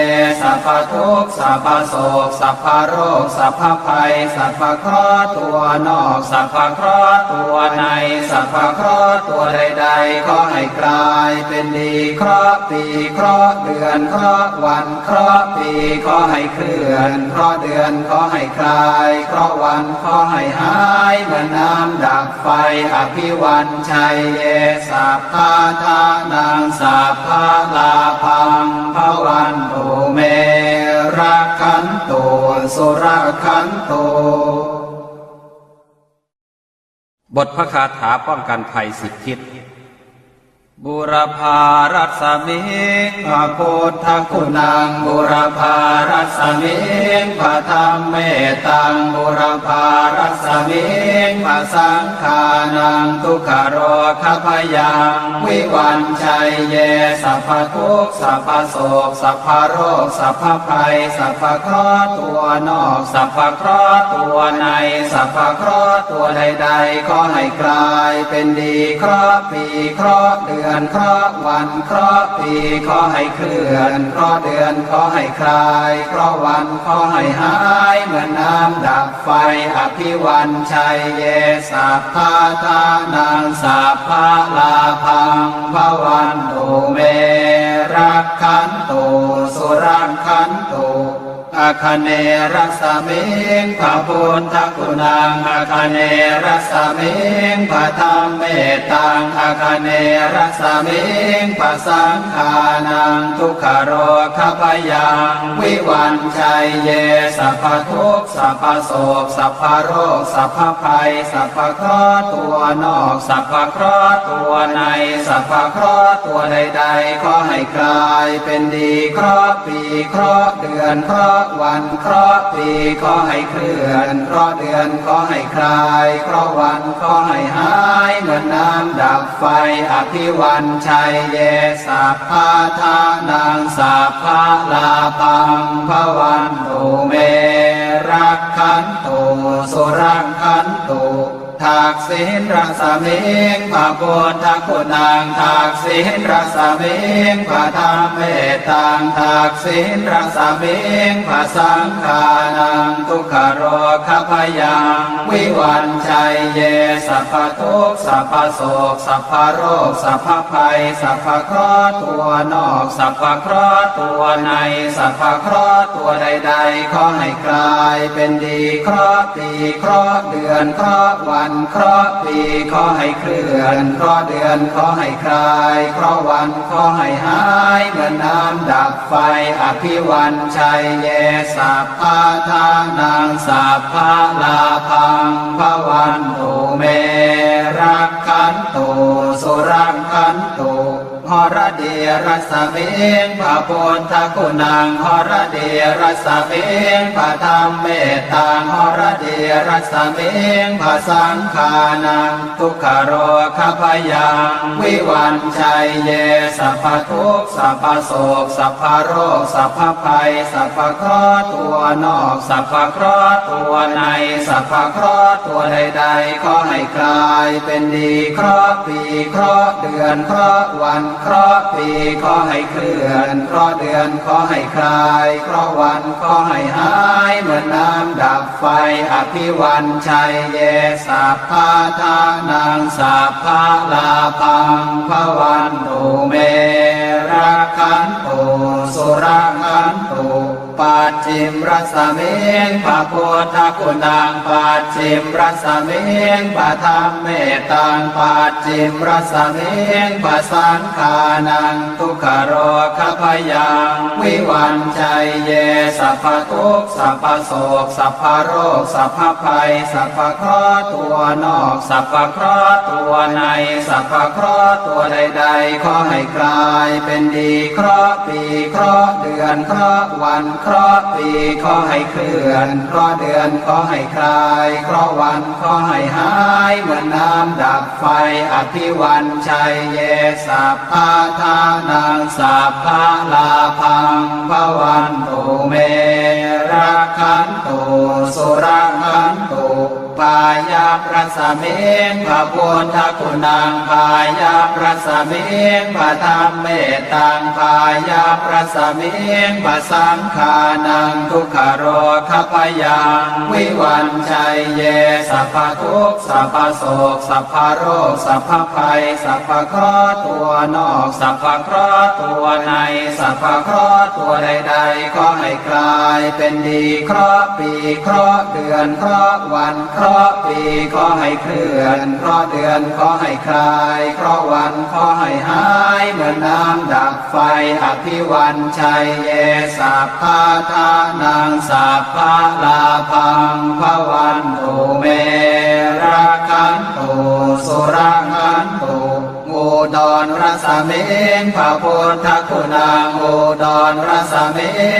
S1: สัพพทุกข์สัพพโศกสัพพโรคสัพพภัยสัพพเคราะห์ตัวนอกสัพพเคราะห์ตัวในสัพพเคราะห์ตัวใดๆขอให้กลายเป็นดีเคราะห์ปีเคราะห์เดือนเคราะห์วันเคราะห์ปีขอให้เคลื่อนเคราะห์เดือนขอให้คลายเคราะห์วันขอให้หายเหมือนน้ำดับไฟอภิวันชัยเยสัพพะทานังสัพพะลาภังภวันตุเมรักขันตุสุรักขันตุ
S2: บทพระคาถาป้องกันภัย10 ทิศ
S1: บุรพารัสมิงพระพุทธคุณังบุรพารัสมิงพระธรรมเมตังบุรพารัสมิงพระสังขานังทุกขโรคพยังวิวันชัยเยสัพพทุกข์สัพพโศกสัพพโรคสัพพภัยสัพพเคราะห์ตัวนอกสัพพเคราะห์ตัวในสัพพเคราะห์ตัวใดๆขอให้กลายเป็นดีเคราะห์ปีเคราะห์เดือนเคราะห์วันเคราะห์ปีขอให้เคลื่อนเคราะห์เดือนขอให้คลายเคราะห์วันขอให้หายเหมือนน้ำดับไฟอภิวันชัยเยสัพพะทานังสัพพะลาภังภวันตุเมรักขันตุสุรังขันตุอาคเนรัสมิงพระพุทธคุณังอาคเนรัสมิงพระธรรมเมตังอาคเนรัสมิงพระสังขานังทุกขโรคพยังวิวันชัยเยสัพพทุกข์สัพพโศกสัพพโรคสัพพภัยสัพพเคราะห์ตัวนอกสัพพเคราะห์ตัวในสัพพเคราะห์ตัวใดๆขอให้กลายเป็นดีเคราะห์ปีเคราะห์เดือนเคราะห์วันเคราะห์ปีขอให้เคลื่อนเคราะห์เดือนขอให้คลายเคราะห์วันขอให้หายเหมือนน้ำดับไฟอภิวันชัยเยสัพพะทานังสัพพะลาภังภวันตุเมรักขันตุสุรังขันตุทักษิณรัศมิงพระพุทธคุณังทักษิณรัศมิงพระธรรมเมตังทักษิณรัศมิงพระสังขานังทุกขโรคพยังวิวันชัยเยสัพพทุกข์สัพพโศกสัพพโรคสัพพภัยสัพพเคราะห์ตัวนอกสัพพเคราะห์ตัวในสัพพเคราะห์ตัวใดๆขอให้กลายเป็นดีเคราะห์ปีเคราะห์เดือนเคราะห์วันเคราะห์ปีขอให้เคลื่อนเคราะห์เดือนขอให้คลายเคราะห์วันขอให้หายเหมือนน้ำดับไฟอภิวันชัยเยสัพพะทานังสัพพะลาภังภวันตุเมรักขันตุสุรังขันตุโห รเดรัสเมงพระพุทธคุณังหรเดรัสเมงพระธรรมเมตังหรเดรัสเมงพระสังฆานังทุกขโรคพยังวิวันชัยเยสัพพทุกข์สัพพโศกสัพพโรคสัพพภัยสัพพเคราะห์ตัวนอกสัพพเคราะห์ตัวในสัพพเคราะห์ตัวใดๆขอให้กลายเป็นดีเคราะห์ปีเคราะห์เดือนเคราะห์วันเคราะห์ปีขอให้เคลื่อนเคราะห์เดือนขอให้คลายเคราะห์วันขอให้หายเหมือนน้ำดับไฟอภิวันชัยเยสัพพะทานังสัพพะลาภังภวันตุเมรักขันตุสุรักขันตุปัจฉิมรสเมงพระพุทธคุณังปัจฉิมรสเมงพระธรรมเมตังปัจฉิมรสเมงพระสังฆานังทุกขโรคพยังวิวันชัยเยสัพพทุกข์สัพพโศกสัพพโรคสัพพภัยสัพพเคราะห์ตัวนอกสัพพเคราะห์ตัวในสัพพเคราะห์ตัวใดๆขอให้กลายเป็นดีเคราะห์ปีเคราะห์เดือนเคราะห์วันเคราะห์ปีขอให้เคลื่อนเคราะห์เดือนขอให้คลายเคราะห์วันขอให้หายเหมือนน้ำดับไฟอภิวันชัยเยสัพพะทานังสัพพะลาภังภวันตุเมรักขันตุสุรักขันตุปายาพระสเมงพระพุทธคุณังปายาพระสเมงพระธรรมเมตังปายาพระสเมงพระสังฆานังทุกขโรคพยังวิวันชัยเยสัพพทุกข์สัพพโศกสัพพโรคสัพพภัยสัพพเคราะห์ตัวนอกสัพพเคราะห์ตัวในสัพพเคราะห์ตัวใดๆขอให้กลายเป็นดีเคราะห์ปีเคราะห์เดือนเคราะห์วันเคราะห์ปีขอให้เคลื่อนเคราะห์เดือนขอให้คลายเคราะห์วันขอให้หายเหมือนน้ำดับไฟอภิวันชัยเยสัพพะทานังสัพพะลาภังภวันตุเมรักขันตุสุรักขันตุอุดรรสเมงพระพุทธคุณังอุดรรสเม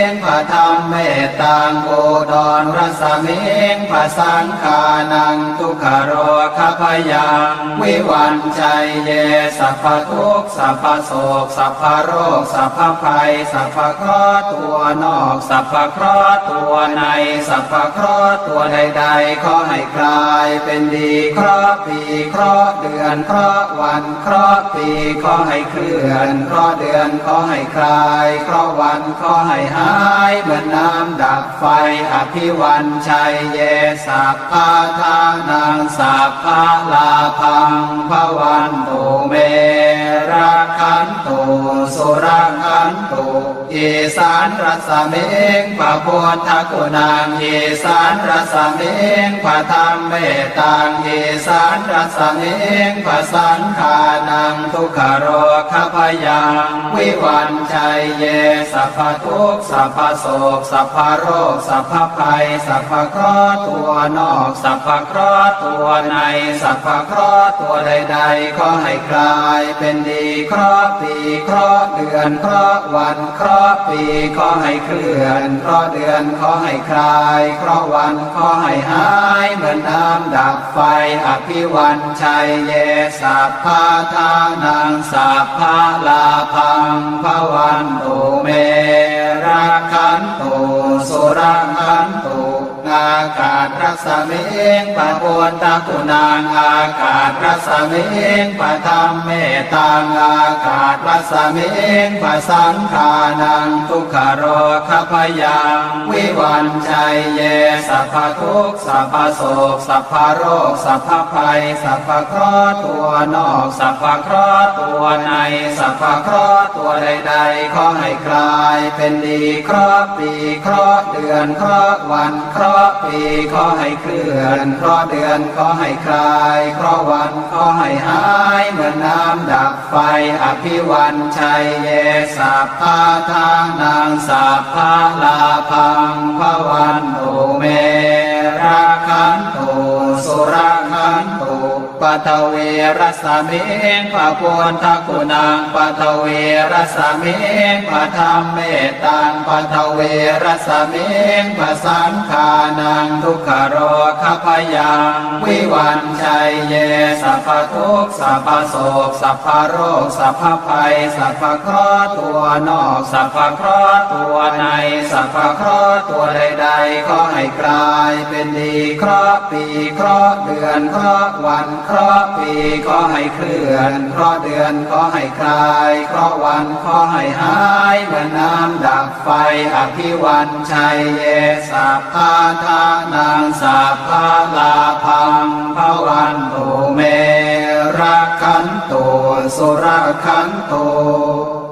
S1: งพระธรรมเมตังอุดรรสเมงพระสังฆานังทุกขโรคพยังวิวันชัยเยสัพพทุกข์สัพพโศกสัพพโรคสัพพภัยสัพพเคราะห์ตัวนอกสัพพเคราะห์ตัวในสัพพเคราะห์ตัวใดๆขอให้กลายเป็นดีเคราะห์ปีเคราะห์เดือนเคราะห์วันเคราะห์ปีขอให้เคลื่อนเคราะห์เดือนขอให้คลายเคราะห์วันขอให้หายเหมือนน้ำดับไฟอภิวันชัยเยสัพพะทานังสัพพะลาภังภวันตุเมรักขันตุสุรักขันตุอีสานรสเมงพระพุทธคุณังอีสานรสเมงพระธรรมเมตังอีสานรสเมงพระสังฆานังทุกขโรคพยังวิวันชัยเยสัพพทุกข์สัพพโศกสัพพโรคสัพพภัยสัพพเคราะห์ตัวนอกสัพพเคราะห์ตัวในสัพพเคราะห์ตัวใดๆขอให้กลายเป็นดีเคราะห์ปีเคราะห์เดือนเคราะห์วันเคราะห์ปีขอให้เคลื่อนเคราะห์เดือนขอให้คลายเคราะห์วันขอให้หายเหมือนน้ำดับไฟอภิวันชัยเยสัพพะทานังสัพพะลาภังภวันตุเมรักขันตุสุรักขันตุอากาศรสเมงพระพุทธคุณังอากาศรสเมงพระธรรมเมตังอากาศรสเมงพระสังฆานังทุกขโรคพยังวิวันชัยเยสัพพทุกข์สัพพโศกสัพพโรคสัพพภัยสัพพเคราะห์ตัวนอกสัพพเคราะห์ตัวในสัพพเคราะห์ตัวใดๆขอให้กลายเป็นดีเคราะห์ปีเคราะห์เดือนเคราะห์วันเคราะห์ปีขอให้เคลื่อนเคราะห์เดือนขอให้คลายเคราะห์วันขอให้หายเหมือนน้ำดับไฟอภิวันชัยเยสัพพะทานังสัพพะลาภังภวันตุเมรักขันตุสุรักขันตุป ปัทเวรัสสะเมงพระพุทธคุณังปัทเวรัสสะเมงพระธรรมเมตังปัทเวรัสสะเมงพระสังฆานังทุกขโรคพยังวิวันชัยเยสัพพทุกข์สัพพโศกสัพพโรคสัพพภัยสัพพเคราะห์ตัวนอกสัพพเคราะห์ตัวในสัพพเคราะห์ตัวใดๆขอให้กลายเป็นดีเคราะห์ปีเคราะห์เดือนเคราะห์วันเคราะห์ปีขอให้เคลื่อนเคราะห์เดือนขอให้คลายเคราะห์วันขอให้หายเหมือนน้ำดับไฟอภิวันชัยเยสัพพะทานังสัพพะลาภังภวันตุเมรักขันตุสุรขันตุ